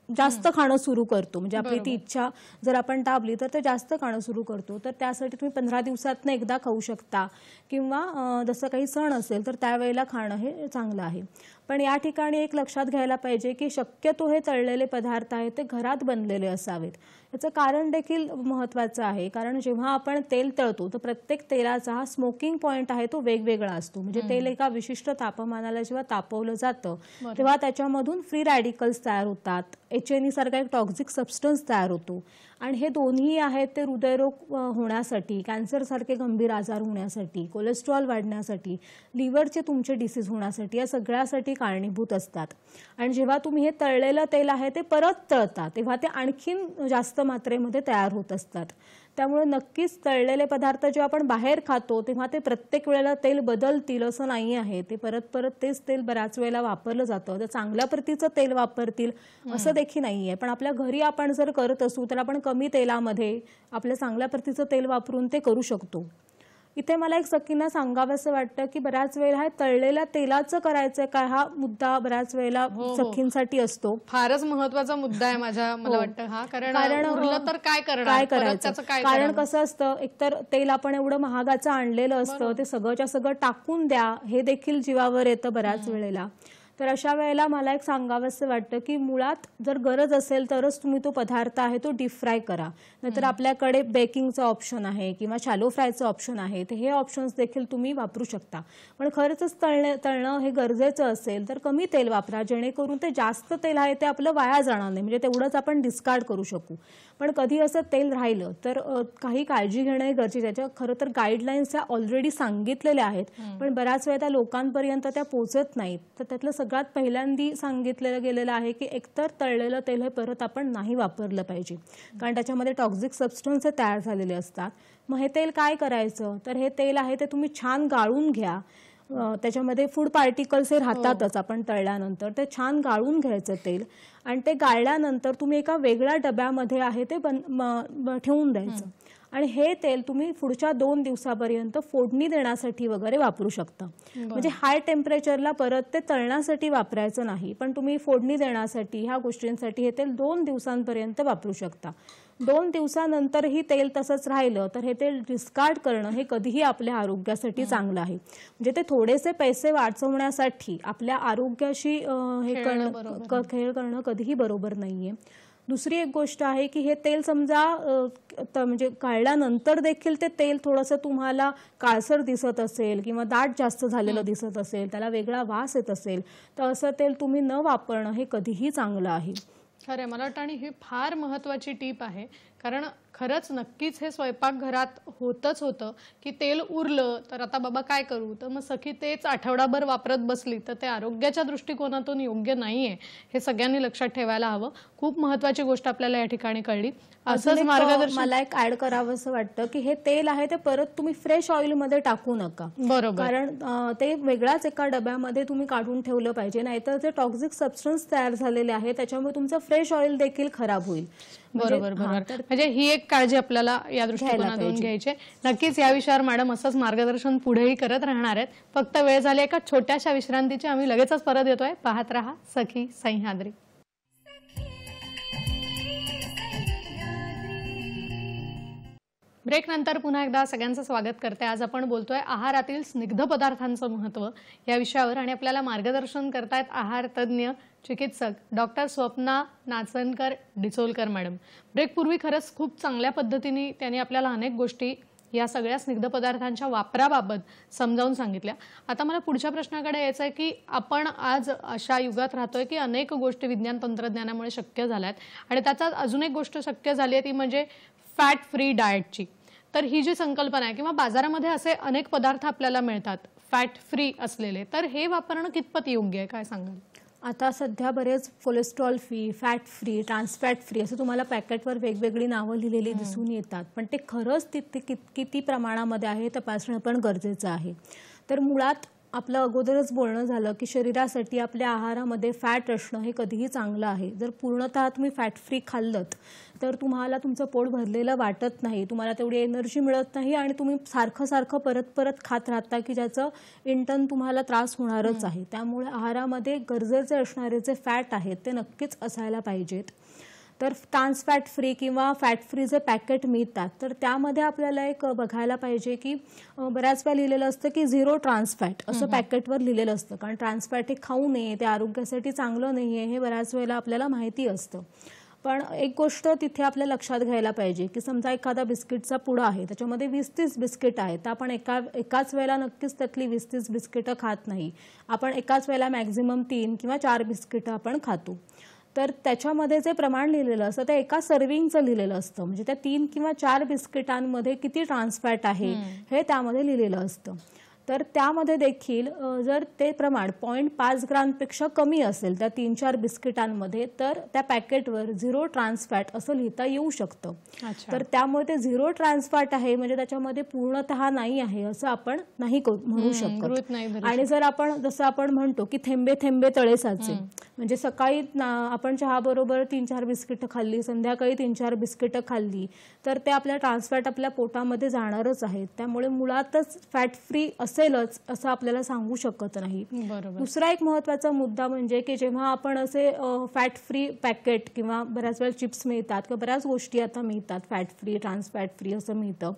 जास्त खाणं सुरू करतो. म्हणजे आपली ती इच्छा जर आपण दाबली तर ते जास्त खाणं सुरू करतो. तर त्यासाठी तुम्ही 15 दिवसातनं एकदा खाऊ शकता किंवा जसं काही सण असेल तर त्यावेळेला खाणं हे चांगलं आहे. पण या ठिकाणी एक लक्षात घ्यायला पाहिजे की शक्यतो हे तळलेले पदार्थ आहेत ते घरात बनलेले असावेत. याचं कारण देखील महत्त्वाचं आहे. कारण जेव्हा आपण तेल तळतो तर प्रत्येक तेलाचा हा स्मोकिंग पॉईंट आहे तो वेगवेगळा असतो. म्हणजे तेल एका विशिष्ट तापमानाला जेव्हा तापवलं जातं तेव्हा त्याच्यामधून फ्री रॅडिकल्स तयार होतात, HNE सारखा एक टॉक्सिक सबस्टन्स तयार होतो. आणि हे दोन्ही आहेत ते हृदयरोग होण्यासाठी, कॅन्सरसारखे गंभीर आजार होण्यासाठी, कोलेस्ट्रॉल वाढण्यासाठी, लिव्हरचे तुमचे डिसीज होण्यासाठी, या सगळ्यासाठी कारणीभूत असतात. आणि जेव्हा तुम्ही हे तळलेलं तेल आहे ते परत तळता तेव्हा ते आणखीन जास्त मात्रेमध्ये तयार होत असतात. त्यामुळे नक्कीच तळलेले पदार्थ जेव्हा आपण बाहेर खातो तेव्हा ते प्रत्येक वेळेला तेल बदलतील असं नाही आहे. ते परत परत तेच तेल बऱ्याच वेळेला वापरलं जातं. तर चांगल्या प्रतीचं तेल वापरतील असं देखील नाही आहे. पण आपल्या घरी आपण जर करत असू तर आपण कमी तेलामध्ये आपल्या चांगल्या प्रतीचं तेल वापरून ते करू शकतो. इथे मला एक सकीना सांगावंसं वाटतं की बऱ्याच वेळेला हे तळलेल्या तेलाचं करायचं काय हा मुद्दा बऱ्याच वेळेला सखींसाठी असतो. फारच महत्त्वाचा मुद्दा आहे मला वाटतं हा. कारण उरलं तर काय करायचं? कारण कसं असतं, एकतर तेल आपण एवढं महागाचं आणलेलं असतं ते सगळंच्या सगळं टाकून द्या हे देखील जीवावर येतं बऱ्याच वेळेला. तर अशा वेळेला मला एक सांगावंसं वाटतं की मुळात जर गरज असेल तरच तुम्ही तो पदार्थ आहे तो डीप फ्राय करा. नाहीतर आपल्याकडे बेकिंगचं ऑप्शन आहे किंवा शॅलो फ्रायचं ऑप्शन आहे. तर हे ऑप्शन्स देखील तुम्ही वापरू शकता. पण खरंच तळणं हे गरजेचं असेल तर कमी तेल वापरा, जेणेकरून ते जास्त तेल आहे ते आपलं वाया जाणार नाही. म्हणजे तेवढंच आपण डिस्कार्ड करू शकू. पण कधी असं तेल राहिलं तर काही काळजी घेणं हे गरजेचं आहे. त्याच्या खरं तर गाईडलाईन्स त्या ऑलरेडी सांगितलेल्या आहेत, पण बऱ्याच वेळा त्या लोकांपर्यंत त्या पोहोचत नाहीत. तर त्यातलं सगळ्यात पहिल्यांदा सांगितलेलं गेलेलं आहे की एकतर तळलेलं तेल हे परत आपण नाही वापरलं पाहिजे, कारण त्याच्यामध्ये टॉक्सिक सबस्टन्स हे तयार झालेले असतात. मग हे तेल काय करायचं, तर हे तेल आहे ते तुम्ही छान गाळून घ्या. त्याच्यामध्ये फूड पार्टिकल्स हे राहतातच आपण तळल्यानंतर. ते छान गाळून घ्यायचं तेल आणि ते गाळल्यानंतर तुम्ही एका वेगळ्या डब्यामध्ये आहे ते ठेवून द्यायचं. आणि हे तेल तुम्ही पुढच्या 2 दिवसापर्यंत फोडणी देण्यासाठी वगैरे वापरू शकता. म्हणजे हाय टेम्परेचरला परत ते तळण्यासाठी वापरायचं नाही, पण तुम्ही फोडणी देण्यासाठी ह्या गोष्टींसाठी हे तेल 2 दिवसांपर्यंत वापरू शकता. 2 दिवसानंतरही तेल तसंच राहिलं तर हे तेल डिस्कार्ड करणं हे कधीही आपल्या आरोग्यासाठी चांगलं आहे. म्हणजे ते थोडेसे पैसे वाचवण्यासाठी आपल्या आरोग्याशी खेळ करणं कधीही बरोबर नाहीये. दुसरी एक गोष्ट आहे की हे तेल समजा म्हणजे काढल्यानंतर देखील ते तेल थोडंसं तुम्हाला काळसर दिसत असेल किंवा दाट जास्त झालेलं दिसत असेल, त्याला वेगळा वास येत असेल, तर असं तेल तुम्ही न वापरणं हे कधीही चांगलं आहे. खरंय, मला वाटतं आणि ही फार महत्त्वाची टीप आहे. कारण खरंच नक्कीच हे स्वयंपाकघरात होतच होतं, की तेल उरलं तर आता बाबा काय करू? तर मग सखी तेच आठवडाभर वापरत बसली तर ते आरोग्याच्या दृष्टिकोनातून योग्य नाहीये. हे सगळ्यांनी लक्षात ठेवायला हवं. खूप महत्त्वाची गोष्ट आपल्याला या ठिकाणी कळली. अजून असंच एक, मार्गदर्शन मला एक ऍड करावंसं वाटतं की हे तेल आहे ते परत तुम्ही फ्रेश ऑइलमध्ये टाकू नका. बरोबर. कारण ते वेगळाच एका डब्यामध्ये तुम्ही काढून ठेवलं पाहिजे, नाहीतर जे टॉक्सिक सबस्टन्स तयार झालेले आहे त्याच्यामुळे तुमचं फ्रेश ऑइल देखील खराब होईल. बरोबर बरोबर. म्हणजे ही एक काळजी आपल्याला या दृष्टिकोनातून घ्यायची. नक्कीच या विषयावर मॅडम असंच मार्गदर्शन पुढेही करत राहणार आहेत. फक्त वेळ झाली एका छोट्याशा विश्रांतीची. आम्ही लगेचच परत येतोय. पाहत रहा सखी सह्याद्री. ब्रेक नंतर पुन्हा एकदा सगळ्यांचं स्वागत करते. आज आपण बोलतोय आहारातील स्निग्ध पदार्थांचं महत्त्व या विषयावर आणि आपल्याला मार्गदर्शन करतायत आहार तज्ज्ञ चिकित्सक doctor Swapna नाचनकर Dicholkar madam. Break पूर्वी खरंच खूप चांगल्या पद्धतीने त्यांनी आपल्याला अनेक गोष्टी या सगळ्या स्निग्ध पदार्थांच्या वापराबाबत समजावून सांगितल्या. आता मला पुढच्या प्रश्नाकडे यायचं आहे की आपण आज अशा युगात राहतोय की अनेक गोष्टी विज्ञान तंत्रज्ञानामुळे शक्य झाल्यात आणि त्याच्यात अजून एक गोष्ट शक्य झाली आहे ती म्हणजे फॅट फ्री डाएटची. तर ही जी संकल्पना आहे किंवा बाजारामध्ये असे अनेक पदार्थ आपल्याला मिळतात फॅट फ्री असलेले, तर हे वापरणं कितपत योग्य आहे, काय सांगाल? आता सध्या बरेच cholesterol free, fat free, trans fat free असं तुम्हाला पॅकेटवर वेगवेगळी नावं लिहिलेली दिसून येतात. पण ते खरंच किती प्रमाणामध्ये आहे तपासणं पण गरजेचं आहे. तर मुळात आपलं अगोदरच बोलणं झालं की शरीरासाठी आपल्या आहारामध्ये फॅट असणं हे कधीही चांगलं आहे. जर पूर्णतः तुम्ही फॅट फ्री खाल्लत तर तुम्हाला तुमचं पोट भरलेलं वाटत नाही, तुम्हाला तेवढी एनर्जी मिळत नाही आणि तुम्ही सारखं परत खात राहता की ज्याचं इंटर्न तुम्हाला त्रास होणारच आहे. त्यामुळे आहारामध्ये गरजेचे असणारे जे फॅट आहेत ते नक्कीच असायला पाहिजेत. तर ट्रान्स फॅट फ्री किंवा फॅट फ्री जे पॅकेट मिळतात तर त्यामध्ये आपल्याला एक बघायला पाहिजे की बऱ्याच वेळा लिहिलेलं असतं की 0 ट्रान्स फॅट असं पॅकेटवर लिहिलेलं असतं. कारण ट्रान्स फॅट हे खाऊ नये, ते आरोग्यासाठी चांगलं नाही आहे हे बऱ्याच वेळेला आपल्याला माहिती असतं. पण एक गोष्ट तिथे आपल्या लक्षात घ्यायला पाहिजे की समजा एखादा बिस्किटचा पुडा आहे, त्याच्यामध्ये 20-30 बिस्किट आहेत, तर आपण एकाच वेळेला नक्कीच त्यातली 20-30 बिस्किटं खात नाही. आपण एकाच वेळेला मॅक्झिमम 3 किंवा 4 बिस्किटं आपण खातो. तर त्याच्यामध्ये जे प्रमाण लिहिलेलं असतं ते एका सर्विंगचं लिहिलेलं असतं. म्हणजे त्या 3 किंवा 4 बिस्किटांमध्ये किती ट्रान्स फॅट आहे हे त्यामध्ये लिहिलेलं असतं. तर त्यामध्ये देखील जर ते प्रमाण 0.5 ग्रामपेक्षा कमी असेल त्या 3-4 बिस्किटांमध्ये तर त्या पॅकेटवर 0 ट्रान्स फॅट असं लिहिता येऊ शकतं. तर त्यामुळे ते 0 ट्रान्स फॅट आहे म्हणजे त्याच्यामध्ये पूर्णतः नाही आहे असं आपण नाही म्हणू शकत. आणि जर आपण जसं आपण म्हणतो की थेंबे थेंबे तळे साचे, म्हणजे सकाळी आपण चहा बरोबर 3-4 बिस्किटं खाल्ली, संध्याकाळी 3-4 बिस्किटं खाल्ली तर ते आपल्या ट्रान्स फॅट आपल्या पोटामध्ये जाणारच आहेत. त्यामुळे मुळातच फॅट फ्री असेलच असं आपल्याला सांगू शकत नाही. दुसरा एक महत्त्वाचा मुद्दा म्हणजे की जेव्हा आपण असे फॅट फ्री पॅकेट किंवा बऱ्याच वेळा चिप्स मिळतात किंवा बऱ्याच गोष्टी आता मिळतात fat free, trans fat free असं मिळतं,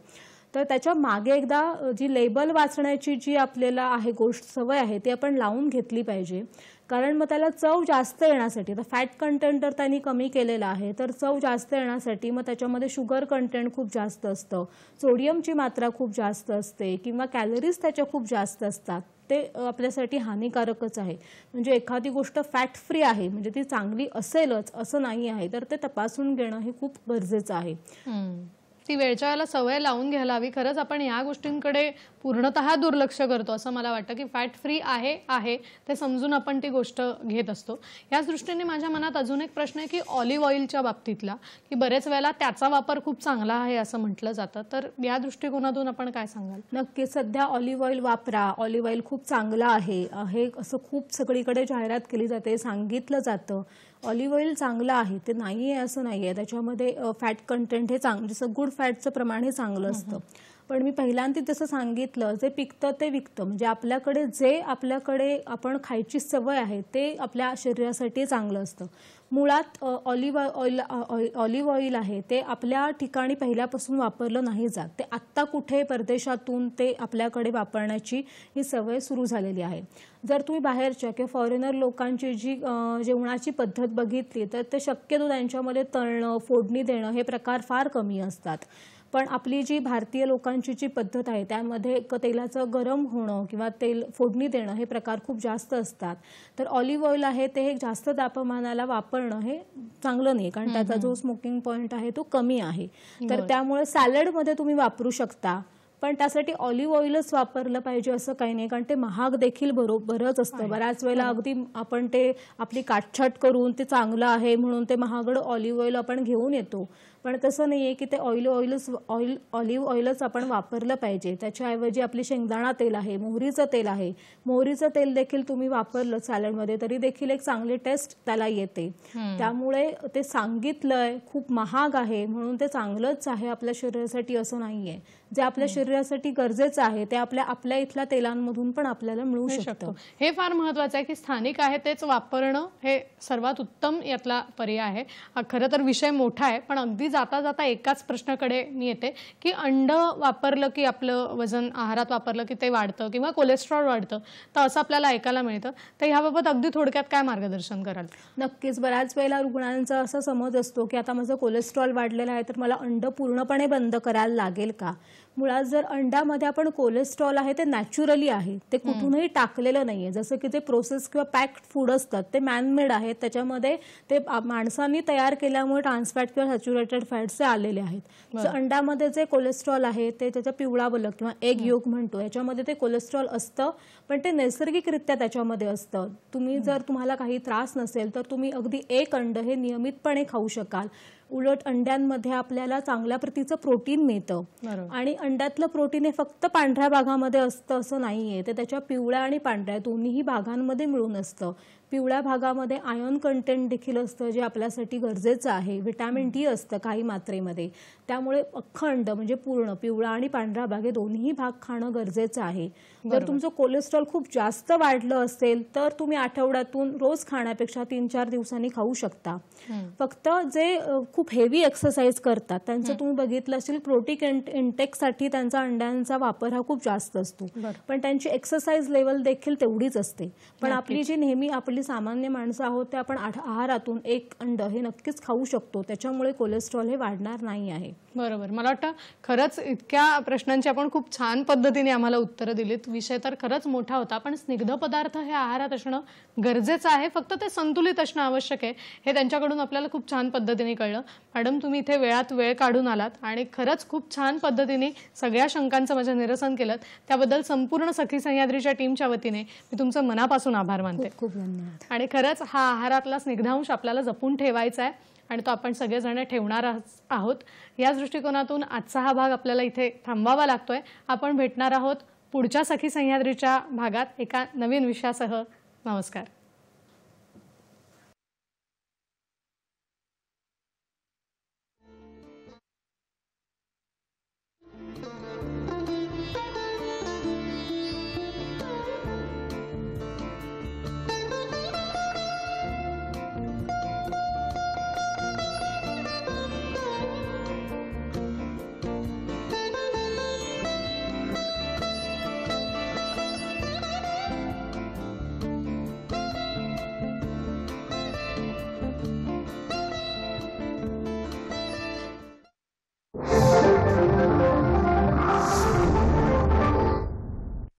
तर त्याच्या मागे एकदा जी लेबल वाचण्याची जी आपल्याला आहे गोष्ट सवय आहे ती आपण लावून घेतली पाहिजे. कारण मग त्याला चव जास्त येण्यासाठी, आता फॅट कंटेंट तर त्यांनी कमी केलेलं आहे, तर चव जास्त येण्यासाठी मग त्याच्यामध्ये शुगर कंटेंट खूप जास्त असतं, सोडियमची मात्रा खूप जास्त असते किंवा कॅलरीज त्याच्या खूप जास्त असतात. ते आपल्यासाठी हानिकारकच आहे. म्हणजे एखादी गोष्ट फॅट फ्री आहे म्हणजे ती चांगली असेलच असं नाही आहे, तर ते तपासून घेणं हे खूप गरजेचं आहे. ती वेळच्या वेळेला सवय लावून घ्यायला हवी. खरंच आपण या गोष्टींकडे पूर्णतः दुर्लक्ष करतो असं मला वाटतं की फॅट फ्री आहे ते समजून आपण ती गोष्ट घेत असतो. याच दृष्टीने माझ्या मनात अजून एक प्रश्न आहे की ऑलिव्ह ऑइलच्या बाबतीतला, की बरेच वेळेला त्याचा वापर खूप चांगला आहे असं म्हटलं जातं, तर या दृष्टिकोनातून आपण काय सांगाल? नक्की सध्या ऑलिव्ह ऑइल वापरा, ऑलिव्ह ऑइल खूप चांगला आहे असं खूप सगळीकडे जाहिरात केली जाते, सांगितलं जातं. ऑलिव्ह ऑइल चांगलं आहे ते नाही आहे असं नाही आहे, त्याच्यामध्ये फॅट कंटेंट हे चांगलं, जसं गुड फॅटचं प्रमाण हे चांगलं असतं. पण मी पहिल्यांदा जसं सांगितलं जे पिकतं ते विकतं, म्हणजे आपल्याकडे आपण खायची सवय आहे ते आपल्या शरीरासाठी चांगलं असतं. मुळात ऑलिव्ह ऑइल आहे ते आपल्या ठिकाणी पहिल्यापासून वापरलं नाही जात, ते आत्ता कुठे परदेशातून ते आपल्याकडे वापरण्याची ही सवय सुरू झालेली आहे. जर तुम्ही बाहेरच्या किंवा फॉरेनर लोकांची जी जेवणाची पद्धत बघितली तर ते शक्यतो त्यांच्यामध्ये तळणं, फोडणी देणं हे प्रकार फार कमी असतात. पण आपली जी भारतीय लोकांची जी पद्धत आहे त्यामध्ये तेलाचं गरम होणं किंवा तेल फोडणी देणं हे प्रकार खूप जास्त असतात. तर ऑलिव्ह ऑइल आहे ते हे जास्त तापमानाला वापरणं हे चांगलं नाही, कारण त्याचा जो स्मोकिंग पॉईंट आहे तो कमी आहे. तर त्यामुळे सॅलडमध्ये तुम्ही वापरू शकता, पण त्यासाठी ऑलिव्ह ऑइलच वापरलं पाहिजे असं काही नाही, कारण ते महाग देखील बरंच असतं. बऱ्याच वेळेला अगदी आपण ते आपली काटछाट करून ते चांगलं आहे म्हणून ते महागडं ऑलिव्ह ऑइल आपण घेऊन येतो, पण तसं नाही आहे की ते ऑलिव्ह ऑइलच आपण वापरलं पाहिजे. त्याच्याऐवजी आपली शेंगदाणा तेल आहे, मोहरीचं तेल आहे, मोहरीचं तेल देखील तुम्ही वापरलं सॅलडमध्ये तरी देखील एक चांगली टेस्ट त्याला येते. त्यामुळे ते सांगितलंय खूप महाग आहे म्हणून ते चांगलंच आहे आपल्या शरीरासाठी असं नाहीये. जे आपल्या शरीरासाठी गरजेचं आहे ते आपल्या इथल्या तेलांमधून पण आपल्याला मिळू शकतं. हे फार महत्त्वाचं आहे की स्थानिक आहे तेच वापरणं हे सर्वात उत्तम यातला पर्याय आहे. खरं तर विषय मोठा आहे, पण अगदी जाता जाता एकाच प्रश्नाकडे मी येते की अंड वापरलं की आपलं वजन आहारात वापरलं की ते वाढतं किंवा कोलेस्ट्रॉल वाढतं, तर असं आपल्याला ऐकायला मिळतं. तर ह्याबाबत अगदी थोडक्यात काय मार्गदर्शन कराल? नक्कीच. बऱ्याच वेळेला रुग्णांचा असा समज असतो की आता माझं कोलेस्ट्रॉल वाढलेलं आहे तर मला अंड पूर्णपणे बंद करायला लागेल का? मुळात जर अंड्यामध्ये आपण कोलेस्ट्रॉल आहे ते नॅचरली आहे, ते कुठूनही टाकलेलं नाहीये. जसं की ते प्रोसेस किंवा पॅक्ड फूड असतात ते मॅनमेड आहेत, त्याच्यामध्ये ते माणसांनी तयार केल्यामुळे ट्रान्सफॅट किंवा सॅच्युरेटेड फॅट्स आलेले आहेत. तर अंड्यामध्ये जे कोलेस्ट्रॉल आहे ते त्याचा पिवळा बलक किंवा एग योक म्हणतो याच्यामध्ये ते कोलेस्ट्रॉल असतं, पण ते नैसर्गिकरित्या त्याच्यामध्ये असतं. तुम्हाला काही त्रास नसेल तर तुम्ही अगदी एक अंड हे नियमितपणे खाऊ शकाल. उलट अंड्यांमध्ये आपल्याला चांगल्या प्रतीचं प्रोटीन मिळतं आणि अंड्यातलं प्रोटीन हे फक्त पांढऱ्या भागामध्ये असतं असं नाहीये, ते त्याच्या पिवळ्या आणि पांढऱ्या दोन्ही भागांमध्ये मिळून असतं. पिवळ्या भागामध्ये आयर्न कंटेंट देखील असतं जे आपल्यासाठी गरजेचं आहे. व्हिटॅमिन डी असतं काही मात्रेमध्ये. त्यामुळे अख्खं अंड म्हणजे पूर्ण पिवळा आणि पांढरा भाग हे दोन्ही भाग खाणं गरजेचं आहे. जर तुमचं कोलेस्ट्रॉल खूप जास्त वाढलं असेल तर तुम्ही आठवड्यातून रोज खाण्यापेक्षा 3-4 दिवसांनी खाऊ शकता. फक्त जे खूप हेवी एक्सरसाइज करतात त्यांचं तुम्ही बघितलं असेल प्रोटीन इंटेकसाठी त्यांचा अंड्यांचा वापर हा खूप जास्त असतो, पण त्यांची एक्सरसाइज लेवल देखील तेवढीच असते. पण आपली जी नेहमी आपली सामान्य माणसं आहोत ते आपण आहारातून एक अंड हे नक्कीच खाऊ शकतो, त्याच्यामुळे कोलेस्ट्रॉल हे वाढणार नाही आहे. बरोबर. मला वाटतं खरंच इतक्या प्रश्नांची आपण खूप छान पद्धतीने आम्हाला उत्तरं दिलीत. विषय तर खरंच मोठा होता, पण स्निग्ध पदार्थ हे आहारात असणं गरजेचं आहे, फक्त ते संतुलित असणं आवश्यक आहे हे त्यांच्याकडून आपल्याला खूप छान पद्धतीने कळलं. मॅडम, तुम्ही इथे वेळात वेळ काढून आलात आणि खरंच खूप छान पद्धतीने सगळ्या शंकांचं माझं निरसन केलं. त्याबद्दल संपूर्ण सखी सह्याद्रीच्या टीमच्या वतीने मी तुमचं मनापासून आभार मानते. खूप धन्यवाद. आणि खरंच हा आहारातला स्निग्धांश आपल्याला जपून ठेवायचा आहे आणि तो आपण सगळेजण ठेवणार आहोत. याच दृष्टिकोनातून आजचा हा भाग आपल्याला इथे थांबवावा लागतोय. आपण भेटणार आहोत पुढच्या सखी सह्याद्रीच्या भागात एका नवीन विषयासह. नमस्कार.